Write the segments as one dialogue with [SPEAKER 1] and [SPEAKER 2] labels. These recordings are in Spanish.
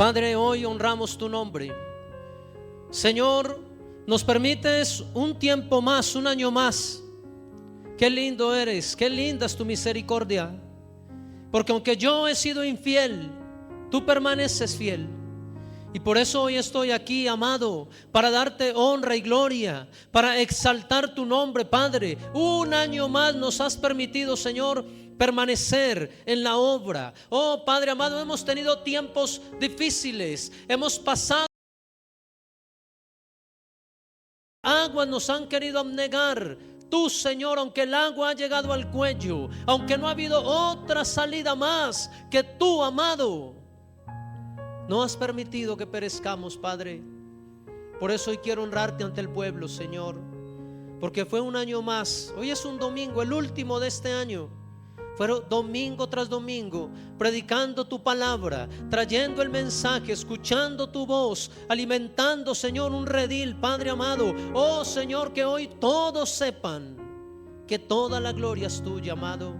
[SPEAKER 1] Padre, hoy honramos tu nombre. Señor, nos permites un tiempo más, un año más. Qué lindo eres, qué linda es tu misericordia. Porque aunque yo he sido infiel, tú permaneces fiel. Y por eso hoy estoy aquí, amado, para darte honra y gloria, para exaltar tu nombre, Padre. Un año más nos has permitido, Señor, permanecer en la obra. Oh, Padre amado, hemos tenido tiempos difíciles, hemos pasado, aguas nos han querido abnegar. Tú, Señor, aunque el agua ha llegado al cuello, aunque no ha habido otra salida más que tú, amado, no has permitido que perezcamos, Padre. Por eso hoy quiero honrarte ante el pueblo, Señor, porque fue un año más. Hoy es un domingo, el último de este año. Fueron domingo tras domingo predicando tu palabra, trayendo el mensaje, escuchando tu voz, alimentando, Señor, un redil, Padre amado. Oh, Señor, que hoy todos sepan que toda la gloria es tuya, amado.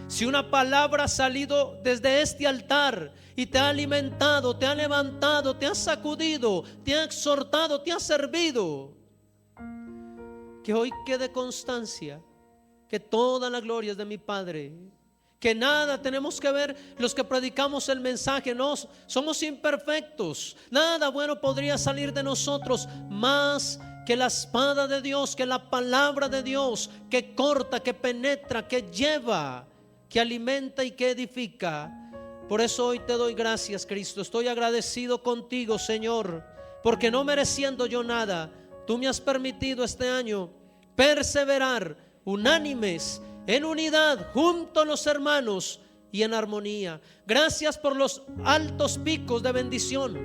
[SPEAKER 1] Si una palabra ha salido desde este altar y te ha alimentado, te ha levantado, te ha sacudido, te ha exhortado, te ha servido, que hoy quede constancia que toda la gloria es de mi Padre, que nada tenemos que ver los que predicamos el mensaje. No, somos imperfectos, nada bueno podría salir de nosotros más que la espada de Dios, que la palabra de Dios, que corta, que penetra, que lleva, que alimenta y que edifica. Por eso hoy te doy gracias, Cristo. Estoy agradecido contigo, Señor, porque no mereciendo yo nada, tú me has permitido este año perseverar unánimes, en unidad, junto a los hermanos y en armonía. Gracias por los altos picos de bendición.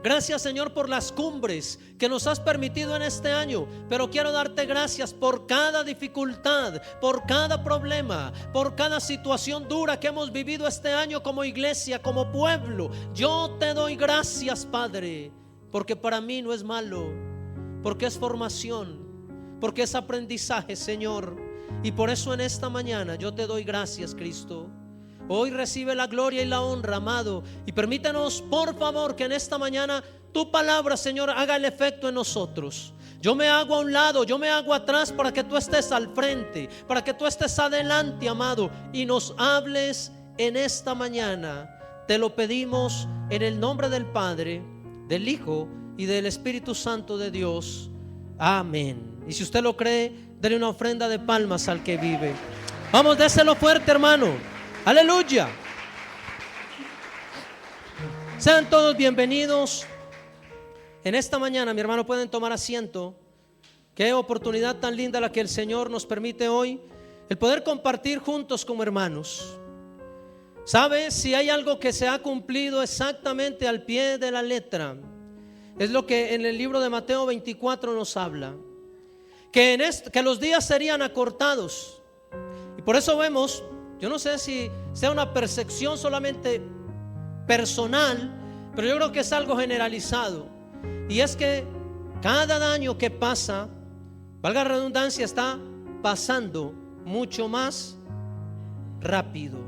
[SPEAKER 1] Gracias, Señor, por las cumbres que nos has permitido en este año. Pero quiero darte gracias por cada dificultad, por cada problema, por cada situación dura que hemos vivido este año como iglesia, como pueblo. Yo te doy gracias, Padre, porque para mí no es malo, porque es formación, porque es aprendizaje, Señor. Y por eso en esta mañana yo te doy gracias, Cristo. Hoy recibe la gloria y la honra, amado, y permítanos, por favor, que en esta mañana tu palabra, Señor, haga el efecto en nosotros. Yo me hago a un lado, yo me hago atrás para que tú estés al frente, para que tú estés adelante, amado, y nos hables en esta mañana. Te lo pedimos en el nombre del Padre, del Hijo y del Espíritu Santo de Dios. Amén. Y si usted lo cree, dele una ofrenda de palmas al que vive. Vamos, déselo fuerte, hermano. Aleluya. Sean todos bienvenidos. En esta mañana, mi hermano, pueden tomar asiento. Qué oportunidad tan linda la que el Señor nos permite hoy, el poder compartir juntos como hermanos. ¿Sabe? Si hay algo que se ha cumplido exactamente al pie de la letra, es lo que en el libro de Mateo 24 nos habla, que los días serían acortados. Y por eso vemos, yo no sé si sea una percepción solamente personal, pero yo creo que es algo generalizado. Y es que cada año que pasa, valga la redundancia, está pasando mucho más rápido,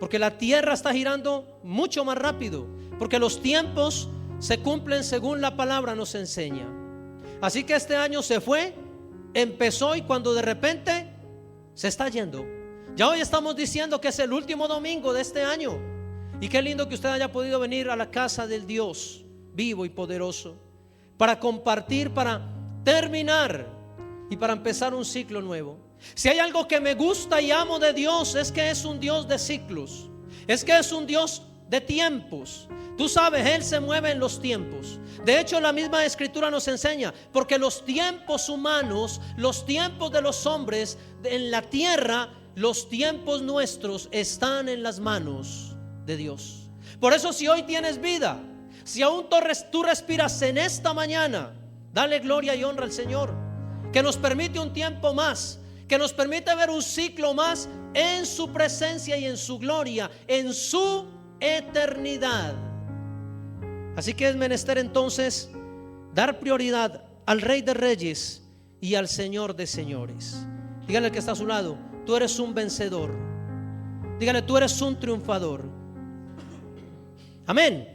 [SPEAKER 1] porque la tierra está girando mucho más rápido, porque los tiempos se cumplen según la palabra nos enseña. Así que este año se fue, empezó, y cuando de repente se está yendo. Ya hoy estamos diciendo que es el último domingo de este año. Y qué lindo que usted haya podido venir a la casa del Dios vivo y poderoso para compartir, para terminar y para empezar un ciclo nuevo. Si hay algo que me gusta y amo de Dios, es que es un Dios de ciclos, es que es un Dios de tiempos. Tú sabes, Él se mueve en los tiempos. De hecho, la misma Escritura nos enseña, porque los tiempos humanos, los tiempos de los hombres en la tierra, los tiempos nuestros están en las manos de Dios. Por eso, si hoy tienes vida, si aún tú respiras en esta mañana, dale gloria y honra al Señor, que nos permite un tiempo más, que nos permite ver un ciclo más en su presencia y en su gloria, en su eternidad. Así que es menester entonces dar prioridad al Rey de Reyes y al Señor de Señores. Dígale al que está a su lado: tú eres un vencedor. Dígale: tú eres un triunfador. Amén.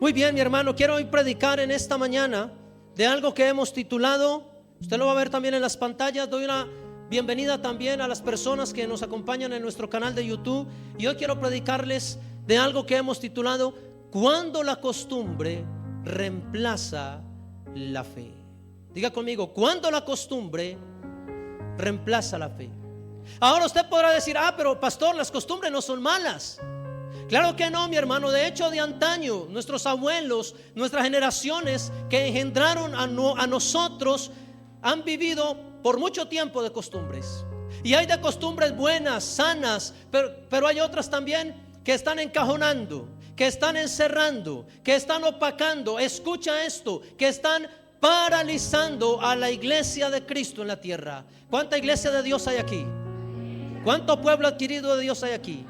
[SPEAKER 1] Muy bien, mi hermano, quiero hoy predicar en esta mañana de algo que hemos titulado, usted lo va a ver también en las pantallas. Doy una bienvenida también a las personas que nos acompañan en nuestro canal de YouTube. Y hoy quiero predicarles de algo que hemos titulado: cuando la costumbre reemplaza la fe. Diga conmigo: cuando la costumbre reemplaza la fe. Ahora usted podrá decir: pero pastor, las costumbres no son malas. Claro que no, mi hermano. De hecho, de antaño, nuestros abuelos, nuestras generaciones que engendraron a nosotros, han vivido por mucho tiempo de costumbres. Y hay de costumbres buenas, sanas, pero hay otras también que están encajonando, que están encerrando, que están opacando. Escucha esto: que están paralizando a la iglesia de Cristo en la tierra. ¿Cuánta iglesia de Dios hay aquí? ¿Cuánto pueblo adquirido de Dios hay aquí?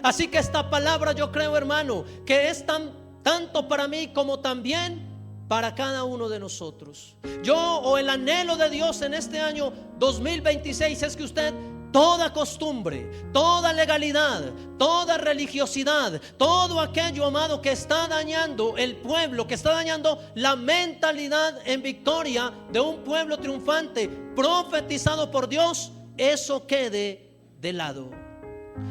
[SPEAKER 1] Así que esta palabra, yo creo, hermano, que es tanto para mí como también para cada uno de nosotros. El anhelo de Dios en este año 2026 es que usted, toda costumbre, toda legalidad, toda religiosidad, todo aquello, amado, que está dañando el pueblo, que está dañando la mentalidad en victoria de un pueblo triunfante profetizado por Dios, eso quede de lado.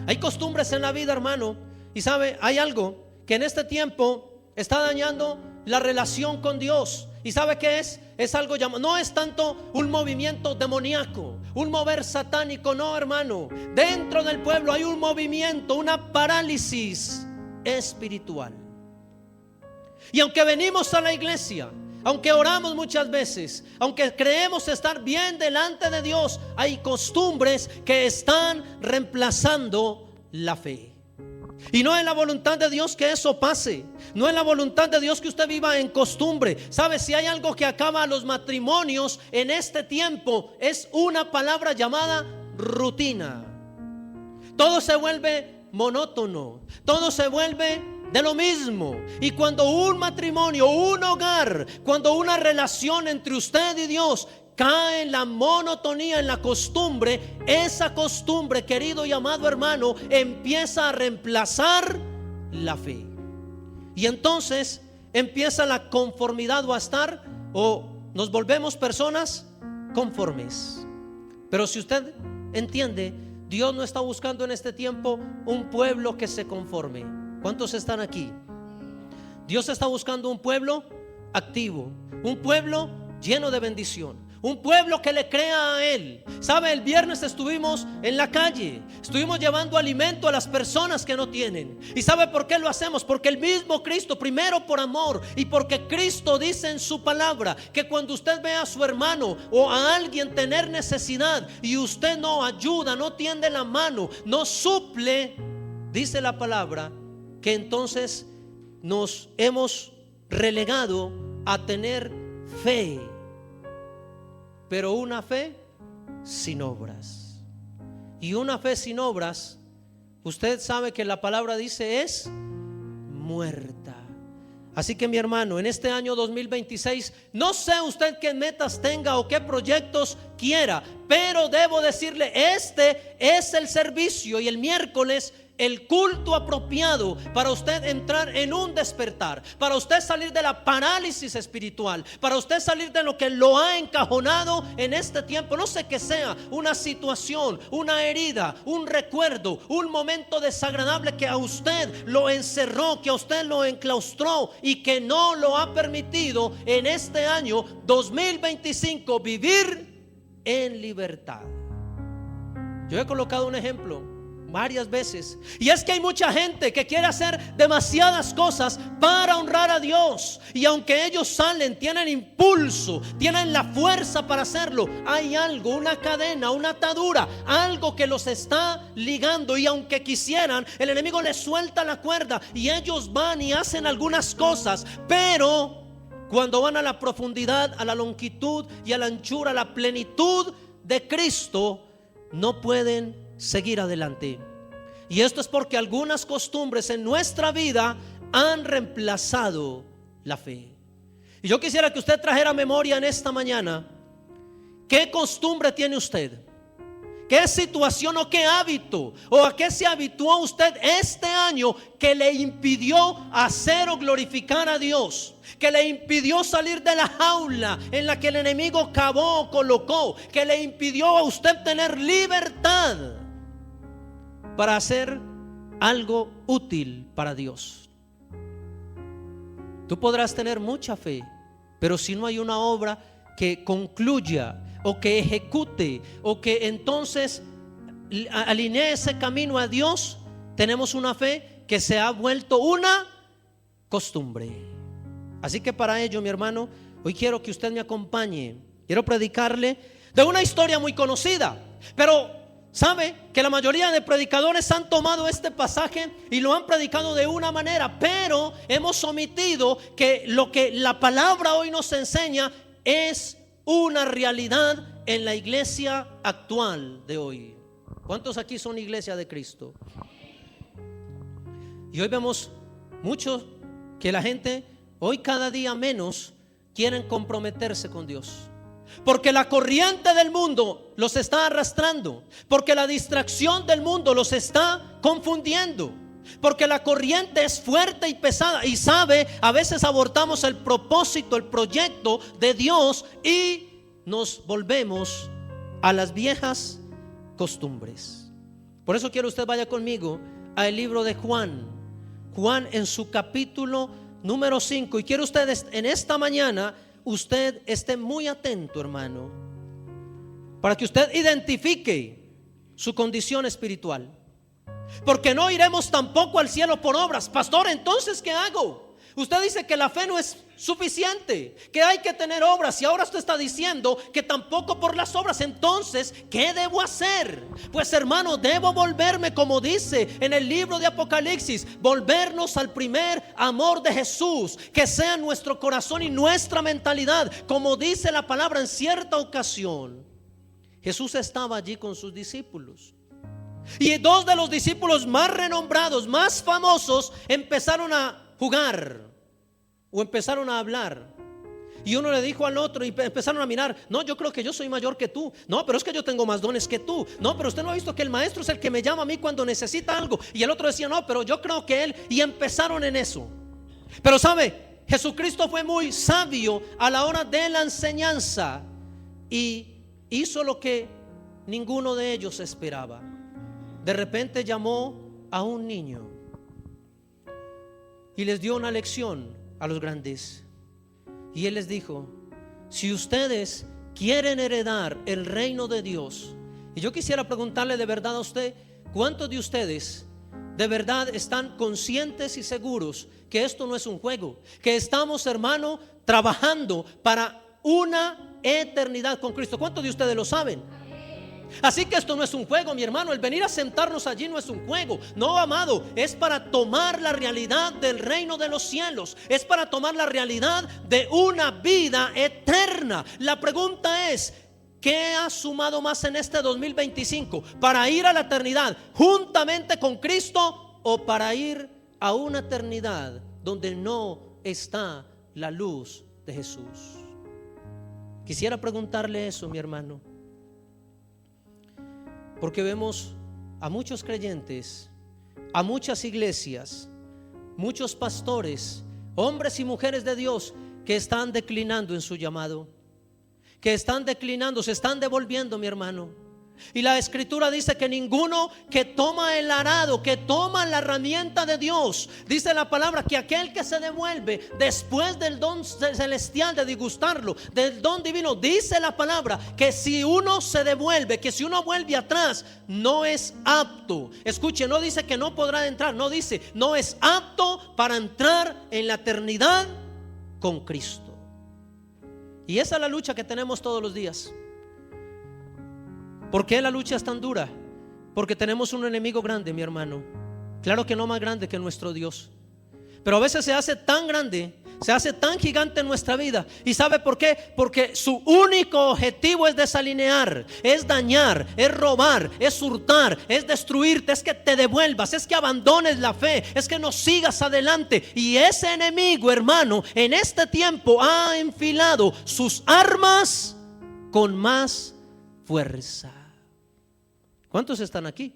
[SPEAKER 1] Hay costumbres en la vida, hermano, y sabe, hay algo que en este tiempo está dañando la relación con Dios. ¿Y sabe qué es? Es algo llamado, no es tanto un movimiento demoníaco, un mover satánico, no, hermano. Dentro del pueblo hay un movimiento, una parálisis espiritual. Y aunque venimos a la iglesia, aunque oramos muchas veces, aunque creemos estar bien delante de Dios, hay costumbres que están reemplazando la fe. Y no es la voluntad de Dios que eso pase. No es la voluntad de Dios que usted viva en costumbre. ¿Sabe? Si hay algo que acaba los matrimonios en este tiempo, es una palabra llamada rutina. Todo se vuelve monótono, todo se vuelve de lo mismo. Y cuando un matrimonio, un hogar, cuando una relación entre usted y Dios cae en la monotonía, en la costumbre, esa costumbre, querido y amado hermano, empieza a reemplazar la fe. Y entonces empieza la conformidad, o nos volvemos personas conformes. Pero si usted entiende, Dios no está buscando en este tiempo un pueblo que se conforme. ¿Cuántos están aquí? Dios está buscando un pueblo activo, un pueblo lleno de bendición, un pueblo que le crea a Él. ¿Sabe? El viernes estuvimos en la calle, estuvimos llevando alimento a las personas que no tienen. ¿Y sabe por qué lo hacemos? Porque el mismo Cristo, primero por amor, y porque Cristo dice en su palabra que cuando usted ve a su hermano o a alguien tener necesidad y usted no ayuda, no tiende la mano, no suple, dice la palabra, que entonces nos hemos relegado a tener fe, pero una fe sin obras. Y una fe sin obras, usted sabe que la palabra dice, es muerta. Así que, mi hermano, en este año 2026, no sé usted qué metas tenga o qué proyectos quiera, pero debo decirle, este es el servicio y el miércoles el culto apropiado para usted entrar en un despertar, para usted salir de la parálisis espiritual, para usted salir de lo que lo ha encajonado en este tiempo. No sé qué sea, una situación, una herida, un recuerdo, un momento desagradable que a usted lo encerró, que a usted lo enclaustró y que no lo ha permitido en este año 2025 vivir en libertad. Yo he colocado un ejemplo varias veces, y es que hay mucha gente que quiere hacer demasiadas cosas para honrar a Dios, y aunque ellos salen, tienen impulso, tienen la fuerza para hacerlo, hay algo, una cadena, una atadura, algo que los está ligando, y aunque quisieran, el enemigo les suelta la cuerda y ellos van y hacen algunas cosas, pero cuando van a la profundidad, a la longitud y a la anchura, a la plenitud de Cristo, no pueden seguir adelante. Y esto es porque algunas costumbres en nuestra vida han reemplazado la fe. Y yo quisiera que usted trajera memoria en esta mañana, ¿qué costumbre tiene usted qué situación o qué hábito o a qué se habituó usted este año que le impidió hacer o glorificar a Dios, que le impidió salir de la jaula en la que el enemigo cavó o colocó, que le impidió a usted tener libertad para hacer algo útil para Dios. Tú podrás tener mucha fe, pero si no hay una obra que concluya o que ejecute o que entonces alinee ese camino a Dios, tenemos una fe que se ha vuelto una costumbre. Así que para ello, mi hermano, hoy quiero que usted me acompañe. Quiero predicarle de una historia muy conocida, pero sabe que la mayoría de predicadores han tomado este pasaje y lo han predicado de una manera, pero hemos omitido que lo que la palabra hoy nos enseña es una realidad en la iglesia actual de hoy. ¿Cuántos aquí son iglesia de Cristo? Y hoy vemos mucho que la gente hoy cada día menos quieren comprometerse con Dios, porque la corriente del mundo los está arrastrando, porque la distracción del mundo los está confundiendo, porque la corriente es fuerte y pesada. Y sabe, a veces abortamos el propósito, el proyecto de Dios y nos volvemos a las viejas costumbres. Por eso quiero usted vaya conmigo al libro de Juan en su capítulo número 5. Y quiero ustedes en esta mañana usted esté muy atento, hermano, para que usted identifique su condición espiritual, porque no iremos tampoco al cielo por obras. Pastor, entonces ¿qué hago? Usted dice que la fe no es suficiente, que hay que tener obras, y ahora usted está diciendo que tampoco por las obras. Entonces, ¿qué debo hacer? Pues hermano, debo volverme, como dice en el libro de Apocalipsis, volvernos al primer amor de Jesús, que sea nuestro corazón y nuestra mentalidad. Como dice la palabra, en cierta ocasión Jesús estaba allí con sus discípulos, y dos de los discípulos más renombrados, más famosos, empezaron a jugar o empezaron a hablar. Y uno le dijo al otro, y empezaron a mirar: no, yo creo que yo soy mayor que tú. No, pero es que yo tengo más dones que tú. No, pero usted no ha visto que el maestro es el que me llama a mí cuando necesita algo. Y el otro decía: no, pero yo creo que él. Y empezaron en eso. Pero sabe, Jesucristo fue muy sabio a la hora de la enseñanza y hizo lo que ninguno de ellos esperaba. De repente llamó a un niño y les dio una lección a los grandes. Y él les dijo: si ustedes quieren heredar el reino de Dios. Y yo quisiera preguntarle de verdad a usted: ¿cuántos de ustedes de verdad están conscientes y seguros que esto no es un juego? Que estamos, hermano, trabajando para una eternidad con Cristo. ¿Cuántos de ustedes lo saben? Así que esto no es un juego, mi hermano. El venir a sentarnos allí no es un juego. No, amado, es para tomar la realidad del reino de los cielos. Es para tomar la realidad de una vida eterna. La pregunta es: ¿qué has sumado más en este 2025? ¿Para ir a la eternidad juntamente con Cristo o para ir a una eternidad donde no está la luz de Jesús? Quisiera preguntarle eso, mi hermano, porque vemos a muchos creyentes, a muchas iglesias, muchos pastores, hombres y mujeres de Dios que están declinando en su llamado, que están declinando, se están devolviendo, mi hermano. Y la escritura dice que ninguno que toma el arado, que toma la herramienta de Dios, dice la palabra que aquel que se devuelve después del don celestial, de degustarlo, del don divino, dice la palabra que si uno se devuelve, que si uno vuelve atrás, no es apto. Escuche, no dice que no podrá entrar, no dice no es apto para entrar en la eternidad con Cristo. Y esa es la lucha que tenemos todos los días. ¿Por qué la lucha es tan dura? Porque tenemos un enemigo grande, mi hermano. Claro que no más grande que nuestro Dios, pero a veces se hace tan grande, se hace tan gigante en nuestra vida. ¿Y sabe por qué? Porque su único objetivo es desalinear, es dañar, es robar, es hurtar, es destruirte, es que te devuelvas, es que abandones la fe, es que no sigas adelante. Y ese enemigo, hermano, en este tiempo ha enfilado sus armas con más fuerza. ¿Cuántos están aquí?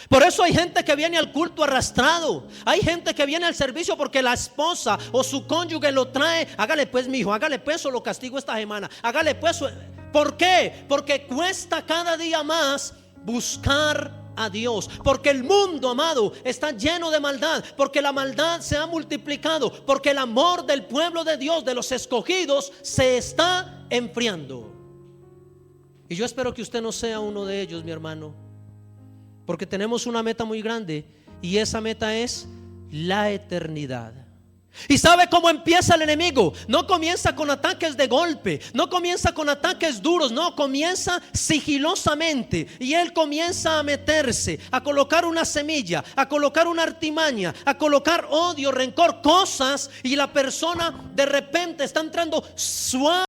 [SPEAKER 1] Por eso hay gente que viene al culto arrastrado. Hay gente que viene al servicio porque la esposa o su cónyuge lo trae. Hágale pues, mi hijo, hágale pues, o lo castigo esta semana. Hágale pues. ¿Por qué? Porque cuesta cada día más buscar a Dios, porque el mundo, amado, está lleno de maldad, porque la maldad se ha multiplicado, porque el amor del pueblo de Dios, de los escogidos, se está enfriando. Y yo espero que usted no sea uno de ellos, mi hermano, porque tenemos una meta muy grande, y esa meta es la eternidad. ¿Y sabe cómo empieza el enemigo? No comienza con ataques de golpe, no comienza con ataques duros, no, comienza sigilosamente. Y él comienza a meterse, a colocar una semilla, a colocar una artimaña, a colocar odio, rencor, cosas. Y la persona de repente está entrando suave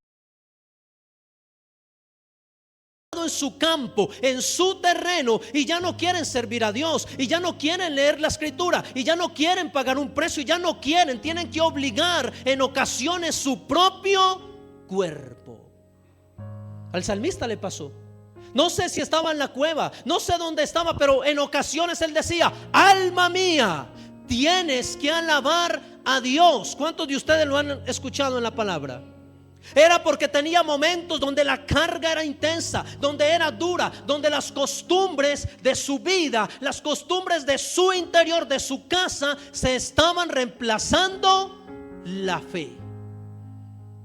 [SPEAKER 1] en su campo, en su terreno, y ya no quieren servir a Dios, y ya no quieren leer la escritura, y ya no quieren pagar un precio, y ya no quieren, tienen que obligar en ocasiones su propio cuerpo. Al salmista le pasó. No sé si estaba en la cueva, no sé dónde estaba, pero en ocasiones él decía: alma mía, tienes que alabar a Dios. ¿Cuántos de ustedes lo han escuchado en la palabra? Era porque tenía momentos donde la carga era intensa, donde era dura, donde las costumbres de su vida, las costumbres de su interior, de su casa, se estaban reemplazando la fe.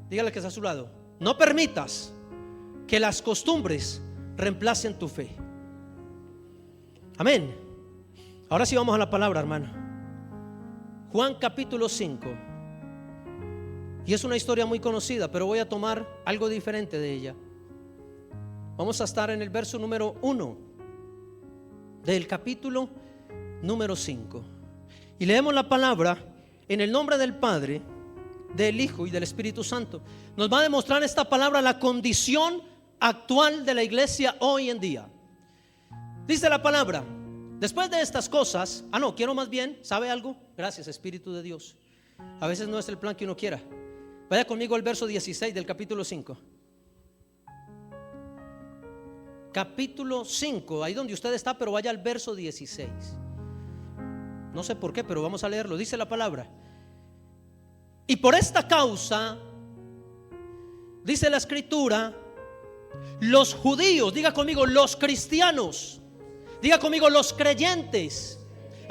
[SPEAKER 1] Dígale que está a su lado: no permitas que las costumbres reemplacen tu fe. Amén. Ahora sí vamos a la palabra, hermano. Juan capítulo 5. Y es una historia muy conocida, pero voy a tomar algo diferente de ella. Vamos a estar en el verso número 1 del capítulo número 5. Y leemos la palabra en el nombre del Padre, del Hijo y del Espíritu Santo. Nos va a demostrar esta palabra la condición actual de la iglesia hoy en día. Dice la palabra: después de estas cosas, quiero más bien, ¿sabe algo? Gracias, Espíritu de Dios. A veces no es el plan que uno quiera. Vaya conmigo al verso 16 del capítulo 5. Capítulo 5, ahí donde usted está, pero vaya al verso 16. No sé por qué, pero vamos a leerlo. Dice la palabra: y por esta causa, dice la escritura, los judíos, diga conmigo, los cristianos, diga conmigo, los creyentes.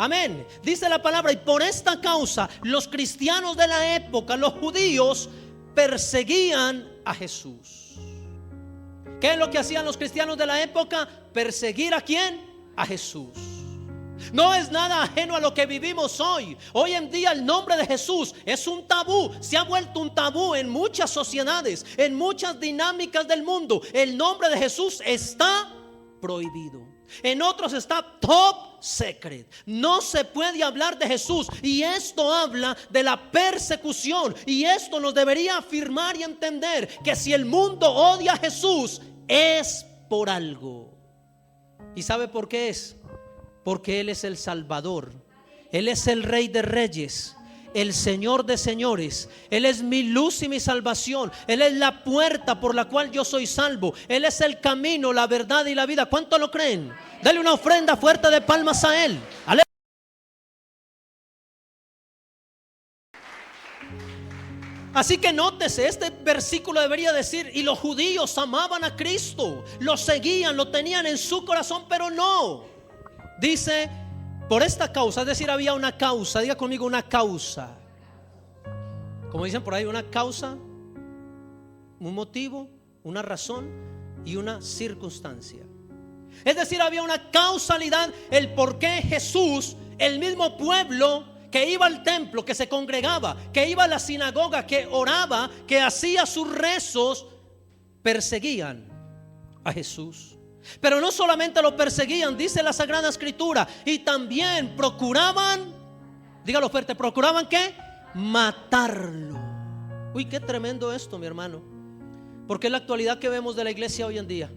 [SPEAKER 1] Amén. Dice la palabra: y por esta causa los cristianos de la época, los judíos, perseguían a Jesús. ¿Qué es lo que hacían los cristianos de la época? Perseguir ¿a quién? A Jesús. No es nada ajeno a lo que vivimos hoy. Hoy en día el nombre de Jesús es un tabú. Se ha vuelto un tabú en muchas sociedades, en muchas dinámicas del mundo. El nombre de Jesús está prohibido. En otros está top secret. No se puede hablar de Jesús. Y esto habla de la persecución. Y esto nos debería afirmar y entender que si el mundo odia a Jesús, es por algo. ¿Y sabe por qué es? Porque Él es el Salvador. Él es el Rey de Reyes, el Señor de señores. Él es mi luz y mi salvación. Él es la puerta por la cual yo soy salvo. Él es el camino, la verdad y la vida. ¿Cuánto lo creen? Dale una ofrenda fuerte de palmas a Él. ¡Aleluya! Así que nótese, este versículo debería decir: y los judíos amaban a Cristo, lo seguían, lo tenían en su corazón, pero no. Dice: por esta causa, es decir, había una causa. Diga conmigo, una causa. Como dicen por ahí, una causa, un motivo, una razón y una circunstancia. Es decir, había una causalidad, el por qué Jesús, el mismo pueblo que iba al templo, que se congregaba, que iba a la sinagoga, que oraba, que hacía sus rezos, perseguían a Jesús. Pero no solamente lo perseguían, dice la Sagrada Escritura, y también procuraban, dígalo fuerte, procuraban ¿qué? Matarlo. Uy, qué tremendo esto, mi hermano, porque es la actualidad que vemos de la iglesia hoy en día.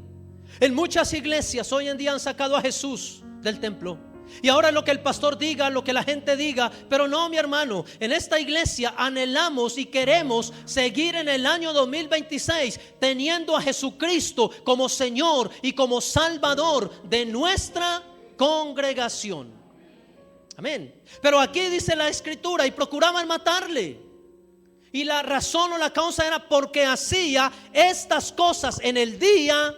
[SPEAKER 1] En muchas iglesias hoy en día han sacado a Jesús del templo. Y ahora lo que el pastor diga, lo que la gente diga. Pero no, mi hermano, en esta iglesia anhelamos y queremos seguir en el año 2026 teniendo a Jesucristo como Señor y como Salvador de nuestra congregación. Amén. Pero aquí dice la escritura: y procuraban matarle. Y la razón o la causa era porque hacía estas cosas en el día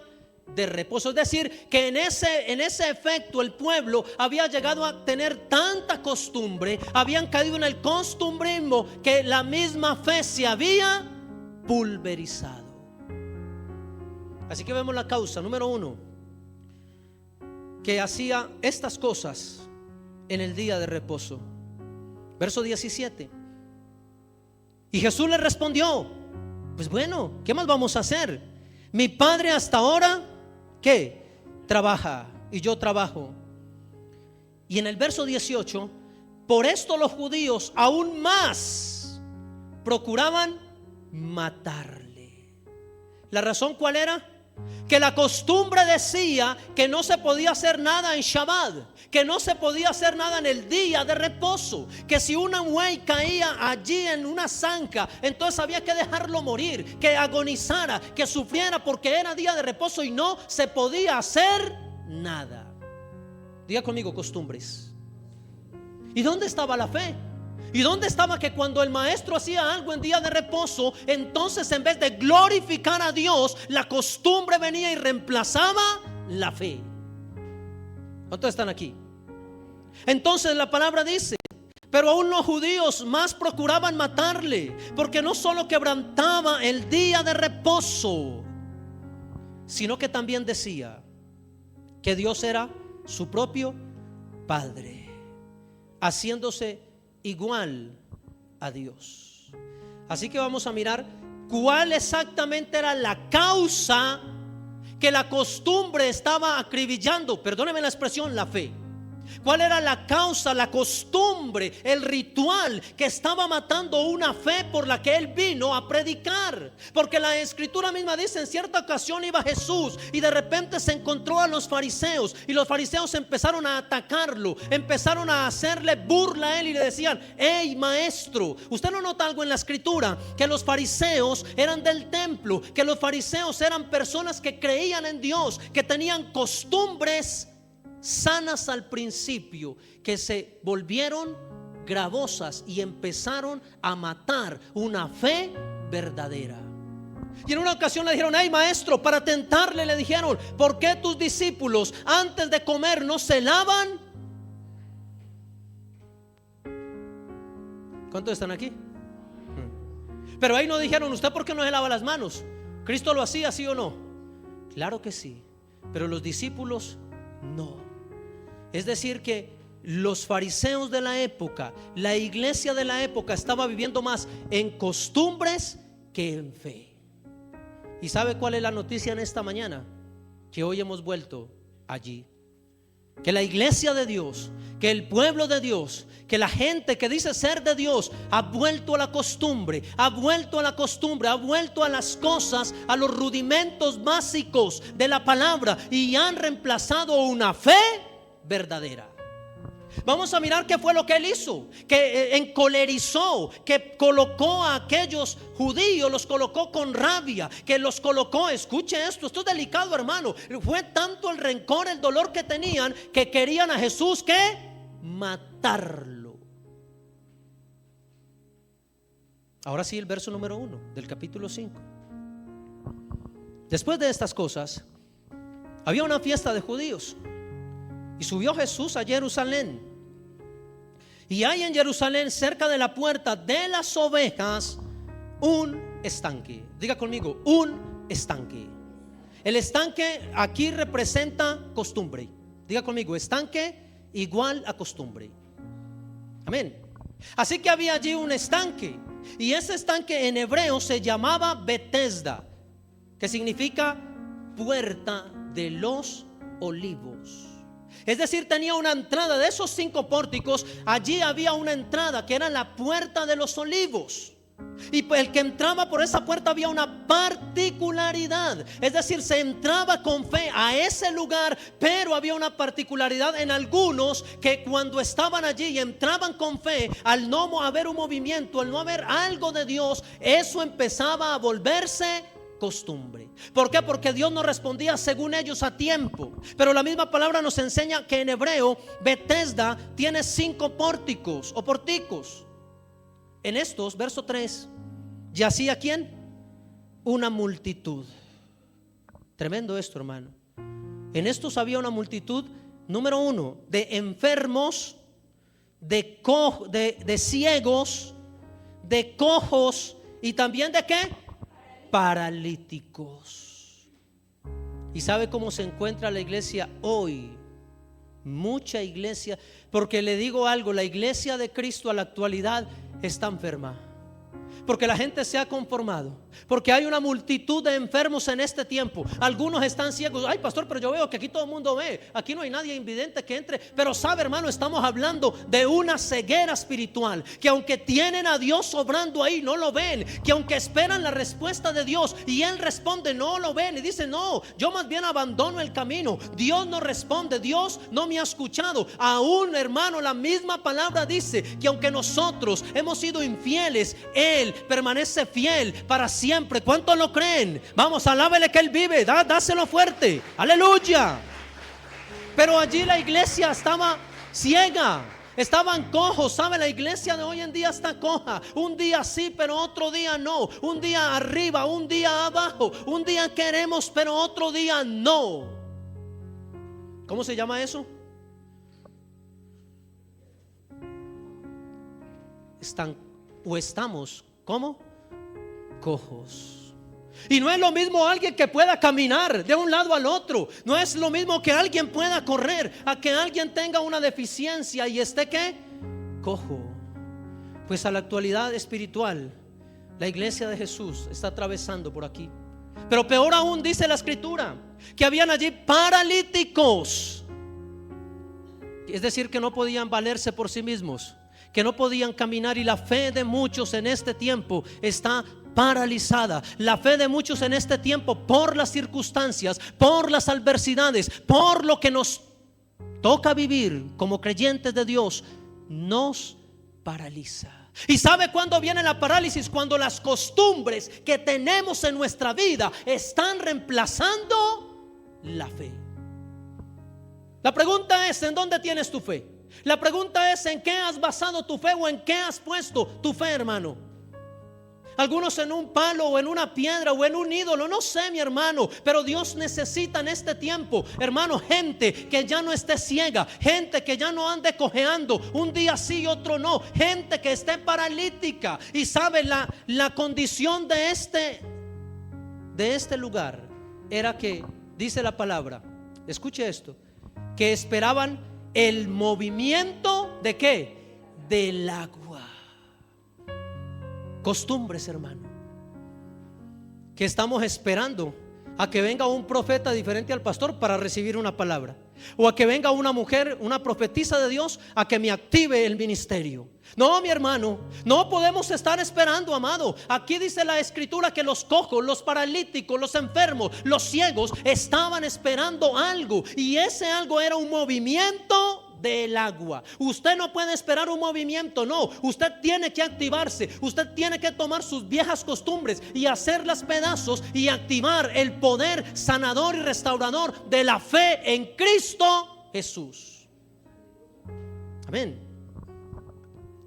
[SPEAKER 1] de reposo. Es decir, que en ese efecto el pueblo había llegado a tener tanta costumbre, habían caído en el costumbrismo, que la misma fe se había pulverizado. Así que vemos la causa número 1, que hacía estas cosas en el día de reposo. Verso 17. Y Jesús le respondió: pues bueno, ¿qué más vamos a hacer? Mi padre hasta ahora, ¿qué? Trabaja y yo trabajo. Y en el verso 18, por esto los judíos aún más procuraban matarle. ¿La razón cuál era? Que la costumbre decía que no se podía hacer nada en Shabbat, que no se podía hacer nada en el día de reposo, que si una buey caía allí en una zanja, entonces había que dejarlo morir, que agonizara, que sufriera, porque era día de reposo y no se podía hacer nada. Diga conmigo: costumbres. ¿Y dónde estaba la fe? ¿Y dónde estaba que cuando el maestro hacía algo en día de reposo, entonces en vez de glorificar a Dios, la costumbre venía y reemplazaba la fe? ¿Cuántos están aquí? Entonces la palabra dice: pero aún los judíos más procuraban matarle, porque no solo quebrantaba el día de reposo, sino que también decía que Dios era su propio Padre, haciéndose igual a Dios. Así que vamos a mirar cuál exactamente era la causa que la costumbre estaba acribillando, perdóneme la expresión, la fe. ¿Cuál era la causa, la costumbre, el ritual que estaba matando una fe por la que él vino a predicar? Porque la escritura misma dice: en cierta ocasión iba Jesús y de repente se encontró a los fariseos, y los fariseos empezaron a atacarlo, empezaron a hacerle burla a él y le decían: hey maestro. ¿Usted no nota algo en la escritura? Que los fariseos eran del templo, que los fariseos eran personas que creían en Dios, que tenían costumbres sanas al principio, que se volvieron gravosas y empezaron a matar una fe verdadera. Y en una ocasión le dijeron: hey maestro, para tentarle le dijeron: ¿por qué tus discípulos antes de comer no se lavan? ¿Cuántos están aquí? Pero ahí no dijeron: ¿usted por qué no se lava las manos? ¿Cristo lo hacía, sí o no? Claro que sí, pero los discípulos no. Es decir, que los fariseos de la época, la iglesia de la época, estaba viviendo más en costumbres que en fe. ¿Y sabe cuál es la noticia en esta mañana? Que hoy hemos vuelto allí. Que la iglesia de Dios, que el pueblo de Dios, que la gente que dice ser de Dios ha vuelto a la costumbre, ha vuelto a la costumbre, ha vuelto a las cosas, a los rudimentos básicos de la palabra, y han reemplazado una fe verdadera. Vamos a mirar qué fue lo que él hizo, que encolerizó, que colocó a aquellos judíos, los colocó con rabia, que los colocó, escuche esto es delicado, hermano. Fue tanto el rencor, el dolor que tenían, que querían a Jesús que matarlo. Ahora sí, el verso número 1 del capítulo 5. Después de estas cosas, había una fiesta de judíos. Y subió Jesús a Jerusalén. Y hay en Jerusalén, cerca de la puerta de las ovejas, un estanque. Diga conmigo: un estanque. El estanque aquí representa costumbre. Diga conmigo: estanque igual a costumbre. Amén. Así que había allí un estanque. Y ese estanque en hebreo se llamaba Betesda, que significa puerta de los olivos. Es decir, tenía una entrada de esos 5 pórticos. Allí había una entrada que era la puerta de los olivos. Y el que entraba por esa puerta había una particularidad, es decir, se entraba con fe a ese lugar, pero había una particularidad en algunos que cuando estaban allí y entraban con fe, al no haber un movimiento, al no haber algo de Dios, eso empezaba a volverse costumbre. ¿Por qué? Porque Dios no respondía según ellos a tiempo. Pero la misma palabra nos enseña que en hebreo Betesda tiene 5 pórticos o porticos. En estos, verso 3, yacía ¿quién? Una multitud. Tremendo esto, hermano. En estos había una multitud, número 1, de enfermos, de ciegos, de cojos y también de ¿qué? Paralíticos. ¿Y sabe cómo se encuentra la iglesia hoy? Mucha iglesia, porque le digo algo, la iglesia de Cristo a la actualidad está enferma, porque la gente se ha conformado, porque hay una multitud de enfermos en este tiempo. Algunos están ciegos. Ay, pastor, pero yo veo que aquí todo el mundo ve, aquí no hay nadie invidente que entre. Pero sabe, hermano, estamos hablando de una ceguera espiritual, que aunque tienen a Dios obrando ahí, no lo ven, que aunque esperan la respuesta de Dios y Él responde, no lo ven, y dicen, no, yo más bien abandono el camino. Dios no responde, Dios no me ha escuchado. Aún, hermano, la misma palabra dice que aunque nosotros hemos sido infieles, Él permanece fiel para siempre. ¿Cuántos lo creen? Vamos, alábele que Él vive, dáselo fuerte, aleluya. Pero allí la iglesia estaba ciega, estaban cojos. ¿Sabe? La iglesia de hoy en día está coja. Un día sí, pero otro día no. Un día arriba, un día abajo. Un día queremos, pero otro día no. ¿Cómo se llama eso? Estamos, ¿cómo? Cojos. Y no es lo mismo alguien que pueda caminar de un lado al otro. No es lo mismo que alguien pueda correr a que alguien tenga una deficiencia y esté ¿qué? Cojo. Pues a la actualidad espiritual, la iglesia de Jesús está atravesando por aquí. Pero peor aún, dice la escritura, que habían allí paralíticos, es decir, que no podían valerse por sí mismos, que no podían caminar. Y la fe de muchos en este tiempo está paralizada. La fe de muchos en este tiempo, por las circunstancias, por las adversidades, por lo que nos toca vivir como creyentes de Dios, nos paraliza. ¿Y sabe cuándo viene la parálisis? Cuando las costumbres que tenemos en nuestra vida están reemplazando la fe. La pregunta es, ¿en dónde tienes tu fe? La pregunta es, ¿en qué has basado tu fe o en qué has puesto tu fe, hermano? Algunos en un palo o en una piedra o en un ídolo, no sé, mi hermano. Pero Dios necesita en este tiempo, hermano, gente que ya no esté ciega, gente que ya no ande cojeando, un día sí y otro no, gente que esté paralítica. Y sabe, la condición de este lugar era que, dice la palabra, escuche esto, que esperaban el movimiento de ¿qué? Del agua. Costumbres, hermano, que estamos esperando a que venga un profeta diferente al pastor para recibir una palabra, o a que venga una mujer, una profetisa de Dios, a que me active el ministerio. No, mi hermano, no podemos estar esperando, amado. Aquí dice la escritura que los cojos, los paralíticos, los enfermos, los ciegos estaban esperando algo, y ese algo era un movimiento del agua. Usted no puede esperar un movimiento, no. Usted tiene que activarse. Usted tiene que tomar sus viejas costumbres y hacerlas pedazos y activar el poder sanador y restaurador de la fe en Cristo Jesús. Amén.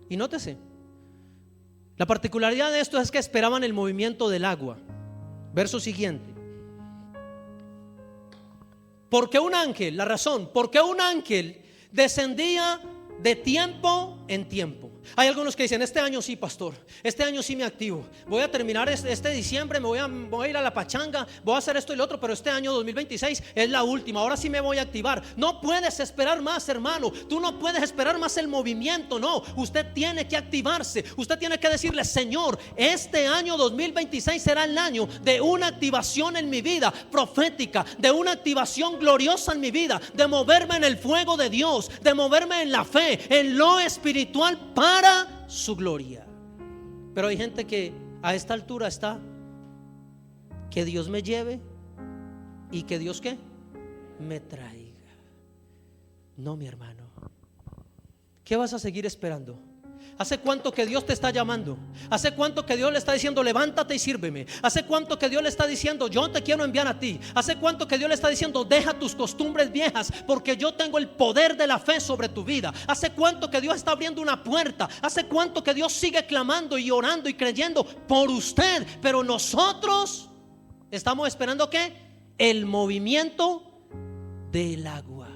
[SPEAKER 1] Y nótese, la particularidad de esto es que esperaban el movimiento del agua. Verso siguiente. Porque un ángel, la razón, porque un ángel descendía de tiempo en tiempo. Hay algunos que dicen, este año sí, pastor, este año sí me activo, voy a terminar este diciembre, voy a ir a la pachanga, voy a hacer esto y lo otro, pero este año 2026 es la última, ahora sí me voy a activar. No puedes esperar más, hermano. Tú no puedes esperar más el movimiento, no. Usted tiene que activarse. Usted tiene que decirle, Señor, este año 2026 será el año de una activación en mi vida profética, de una activación gloriosa en mi vida, de moverme en el fuego de Dios, de moverme en la fe, en lo espiritual para su gloria. Pero hay gente que a esta altura está, que Dios me lleve y que Dios ¿qué? Me traiga. No, mi hermano. ¿Qué vas a seguir esperando? ¿Hace cuánto que Dios te está llamando? ¿Hace cuánto que Dios le está diciendo levántate y sírveme? ¿Hace cuánto que Dios le está diciendo yo te quiero enviar a ti? ¿Hace cuánto que Dios le está diciendo deja tus costumbres viejas porque yo tengo el poder de la fe sobre tu vida? ¿Hace cuánto que Dios está abriendo una puerta? ¿Hace cuánto que Dios sigue clamando y orando y creyendo por usted? Pero nosotros estamos esperando ¿qué? El movimiento del agua.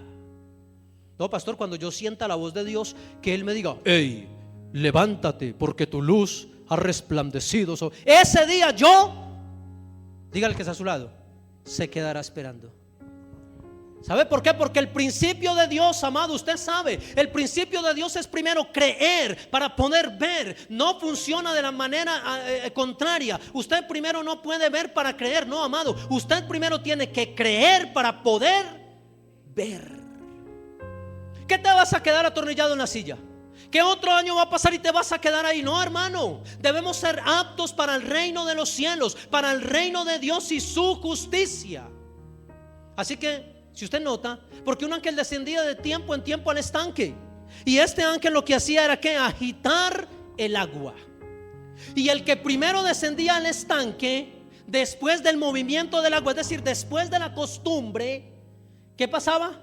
[SPEAKER 1] No, pastor, cuando yo sienta la voz de Dios, que Él me diga hey, levántate porque tu luz ha resplandecido. Ese día yo, dígale que está a su lado, se quedará esperando. ¿Sabe por qué? Porque el principio de Dios, amado, usted sabe, el principio de Dios es primero creer para poder ver. No funciona de la manera contraria. Usted primero no puede ver para creer. No, amado, usted primero tiene que creer para poder ver. ¿Qué te vas a quedar atornillado en la silla? ¿Qué otro año va a pasar y te vas a quedar ahí? No, hermano, debemos ser aptos para el reino de los cielos, para el reino de Dios y su justicia. Así que, si usted nota, porque un ángel descendía de tiempo en tiempo al estanque, y este ángel lo que hacía era que agitar el agua. Y el que primero descendía al estanque, después del movimiento del agua, es decir, después de la costumbre, ¿qué pasaba?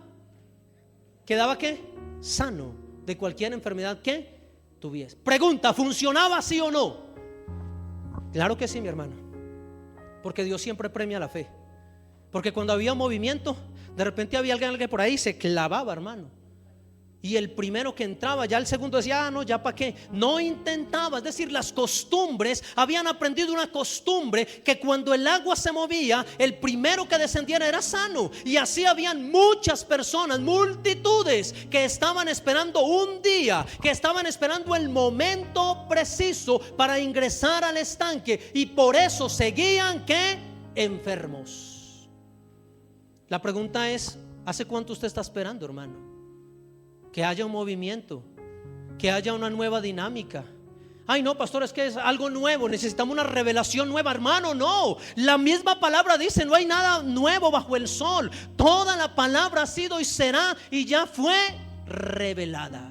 [SPEAKER 1] Quedaba ¿qué? Sano de cualquier enfermedad que tuviese. Pregunta, ¿funcionaba así o no? Claro que sí, mi hermano, porque Dios siempre premia la fe. Porque cuando había movimiento, de repente había alguien por ahí se clavaba, hermano. Y el primero que entraba, ya el segundo decía no, ya para qué. No intentaba, es decir, las costumbres, habían aprendido una costumbre que cuando el agua se movía, el primero que descendiera era sano. Y así habían muchas personas, multitudes que estaban esperando un día, que estaban esperando el momento preciso para ingresar al estanque, y por eso seguían ¿qué? Enfermos. La pregunta es, ¿hace cuánto usted está esperando, hermano? Que haya un movimiento, que haya una nueva dinámica. Ay, no, pastor, es que es algo nuevo, necesitamos una revelación nueva, hermano. No, la misma palabra dice, no hay nada nuevo bajo el sol. Toda la palabra ha sido y será y ya fue revelada.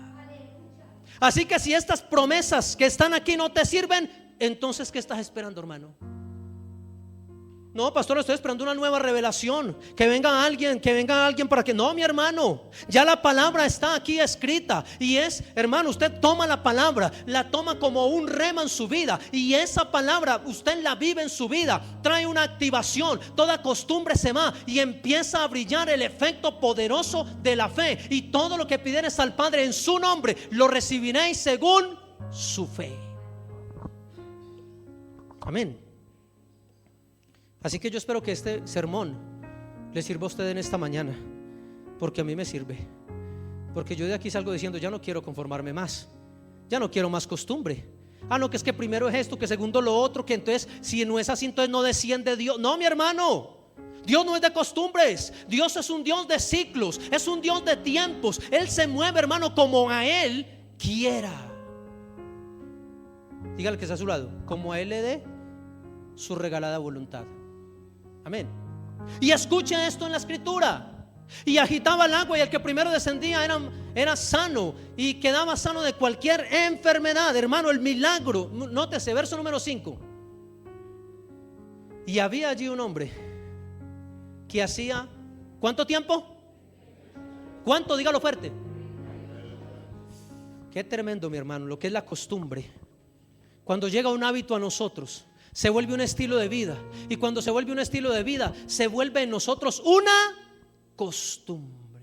[SPEAKER 1] Así que si estas promesas que están aquí no te sirven, entonces ¿qué estás esperando, hermano? No, pastor, estoy esperando una nueva revelación. Que venga alguien para que... No, mi hermano, ya la palabra está aquí escrita. Y es, hermano, usted toma la palabra, la toma como un rema en su vida, y esa palabra usted la vive en su vida. Trae una activación, toda costumbre se va y empieza a brillar el efecto poderoso de la fe. Y todo lo que pidieres al Padre en su nombre, lo recibiréis según su fe. Amén. Así que yo espero que este sermón le sirva a usted en esta mañana, porque a mí me sirve. Porque yo de aquí salgo diciendo, ya no quiero conformarme más, ya no quiero más costumbre. Ah, no, que es que primero es esto, que segundo lo otro, que entonces si no es así, entonces no desciende Dios. No, mi hermano, Dios no es de costumbres. Dios es un Dios de ciclos, es un Dios de tiempos. Él se mueve, hermano, como a Él quiera. Dígale que está a su lado, como a Él le dé su regalada voluntad. Amén. Y escuche esto en la escritura. Y agitaba el agua, y el que primero descendía era sano, y quedaba sano de cualquier enfermedad. Hermano, el milagro. Nótese, verso número 5. Y había allí un hombre que hacía ¿cuánto tiempo? ¿Cuánto? Dígalo fuerte. Qué tremendo, mi hermano, lo que es la costumbre. Cuando llega un hábito a nosotros, se vuelve un estilo de vida. Y cuando se vuelve un estilo de vida, se vuelve en nosotros una costumbre.